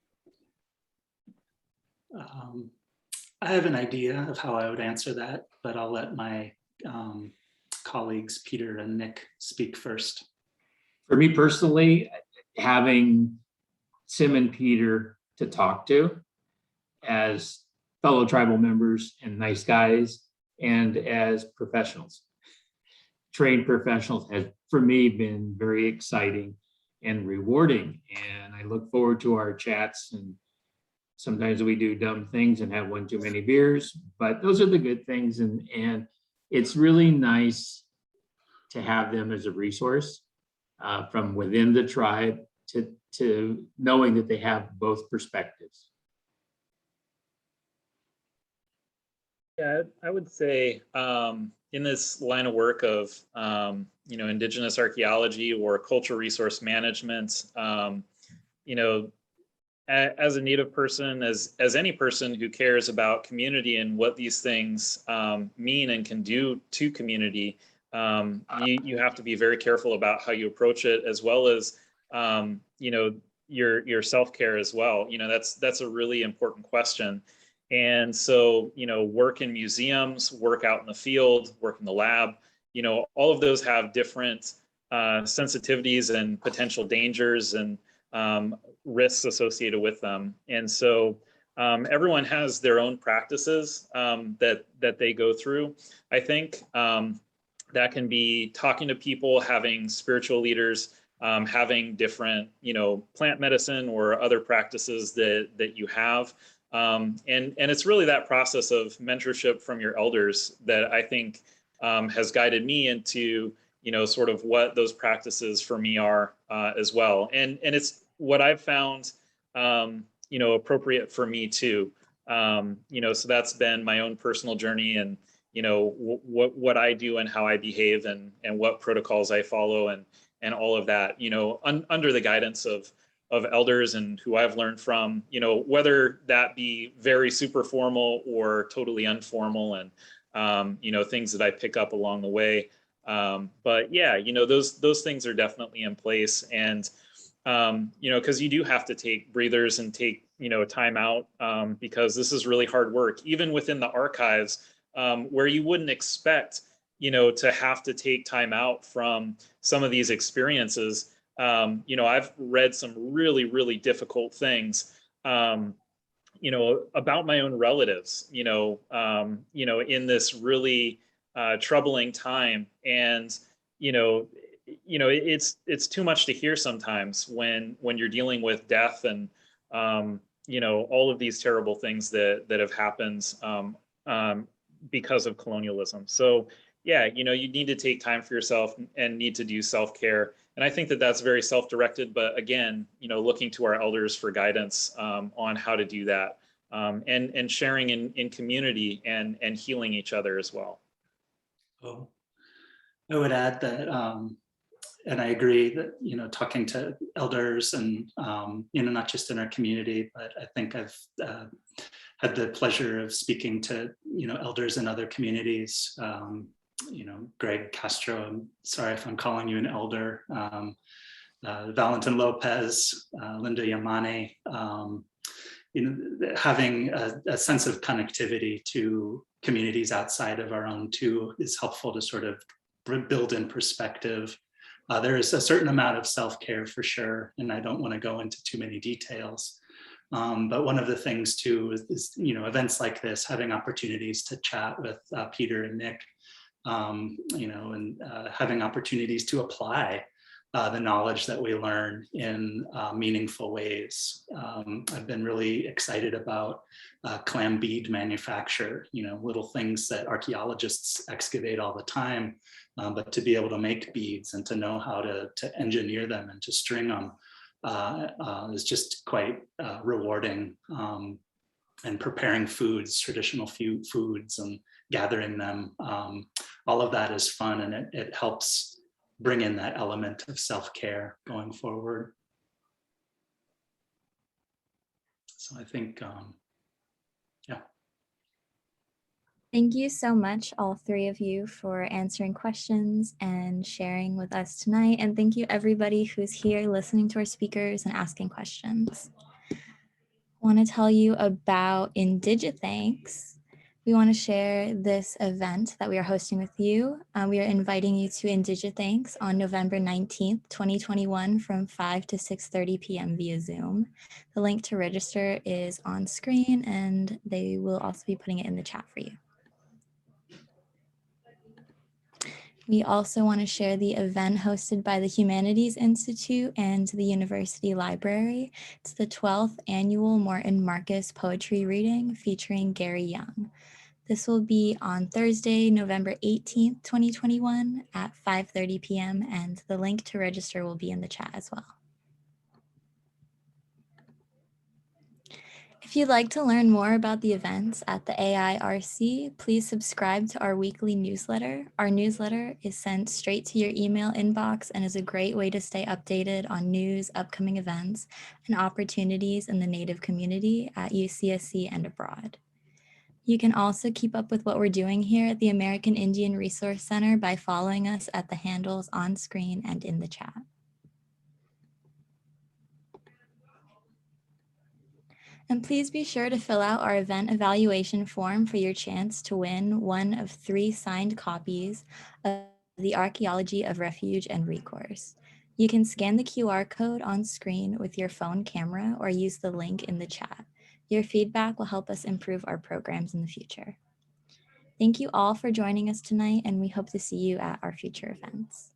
I have an idea of how I would answer that, but I'll let my colleagues, Peter and Nick, speak first. For me personally, having Tsim and Peter to talk to as fellow tribal members and nice guys, and as professionals, trained professionals, has for me been very exciting and rewarding. And I look forward to our chats, and sometimes we do dumb things and have one too many beers, but those are the good things. And it's really nice to have them as a resource from within the tribe, to knowing that they have both perspectives. Yeah, I would say in this line of work of Indigenous archaeology or cultural resource management, as a Native person, as any person who cares about community and what these things mean and can do to community, you have to be very careful about how you approach it, as well as your self-care as well. That's a really important question. And so, work in museums, work out in the field, work in the lab, all of those have different sensitivities and potential dangers and risks associated with them. And so everyone has their own practices that they go through. I think that can be talking to people, having spiritual leaders, having different, plant medicine or other practices that you have. And it's really that process of mentorship from your elders that I think has guided me into, sort of what those practices for me are as well. And it's what I've found, appropriate for me too. So that's been my own personal journey, and, what I do and how I behave, and what protocols I follow, and all of that, under the guidance of elders and who I've learned from, whether that be very super formal or totally informal, and, things that I pick up along the way. But yeah, those things are definitely in place. And, because you do have to take breathers and take, time out, because this is really hard work, even within the archives, where you wouldn't expect, to have to take time out from some of these experiences. I've read some really, really difficult things, about my own relatives, in this really troubling time. And, it's too much to hear sometimes when you're dealing with death and, all of these terrible things that have happened because of colonialism. So yeah, you need to take time for yourself and need to do self-care. And I think that that's very self-directed, but again, looking to our elders for guidance on how to do that, and sharing in community and healing each other as well. Oh, I would add that, and I agree that, talking to elders and, not just in our community, but I think I've had the pleasure of speaking to, elders in other communities. Greg Castro, I'm sorry if I'm calling you an elder, Valentin Lopez, Linda Yamane, having a sense of connectivity to communities outside of our own too is helpful to sort of build in perspective. There is a certain amount of self-care for sure, and I don't want to go into too many details. But one of the things too is events like this, having opportunities to chat with Peter and Nick, and having opportunities to apply the knowledge that we learn in meaningful ways. I've been really excited about clam bead manufacture, little things that archaeologists excavate all the time, but to be able to make beads and to know how to engineer them and to string them is just quite rewarding. And preparing foods, traditional foods, and gathering them, all of that is fun, and it helps bring in that element of self-care going forward. So I think, yeah. Thank you so much, all three of you, for answering questions and sharing with us tonight. And thank you everybody who's here listening to our speakers and asking questions. I want to tell you about Indigithanks. We want to share this event that we are hosting with you. We are inviting you to Indigithanks on November 19th, 2021 from 5 to 6:30 p.m. via Zoom. The link to register is on screen, and they will also be putting it in the chat for you. We also want to share the event hosted by the Humanities Institute and the University Library. It's the 12th annual Morton Marcus Poetry Reading featuring Gary Young. This will be on Thursday, November 18th, 2021 at 5:30 p.m. and the link to register will be in the chat as well. If you'd like to learn more about the events at the AIRC, please subscribe to our weekly newsletter. Our newsletter is sent straight to your email inbox and is a great way to stay updated on news, upcoming events, and opportunities in the Native community at UCSC and abroad. You can also keep up with what we're doing here at the American Indian Resource Center by following us at the handles on screen and in the chat. And please be sure to fill out our event evaluation form for your chance to win one of 3 signed copies of the Archaeology of Refuge and Recourse. You can scan the QR code on screen with your phone camera or use the link in the chat. Your feedback will help us improve our programs in the future. Thank you all for joining us tonight, and we hope to see you at our future events.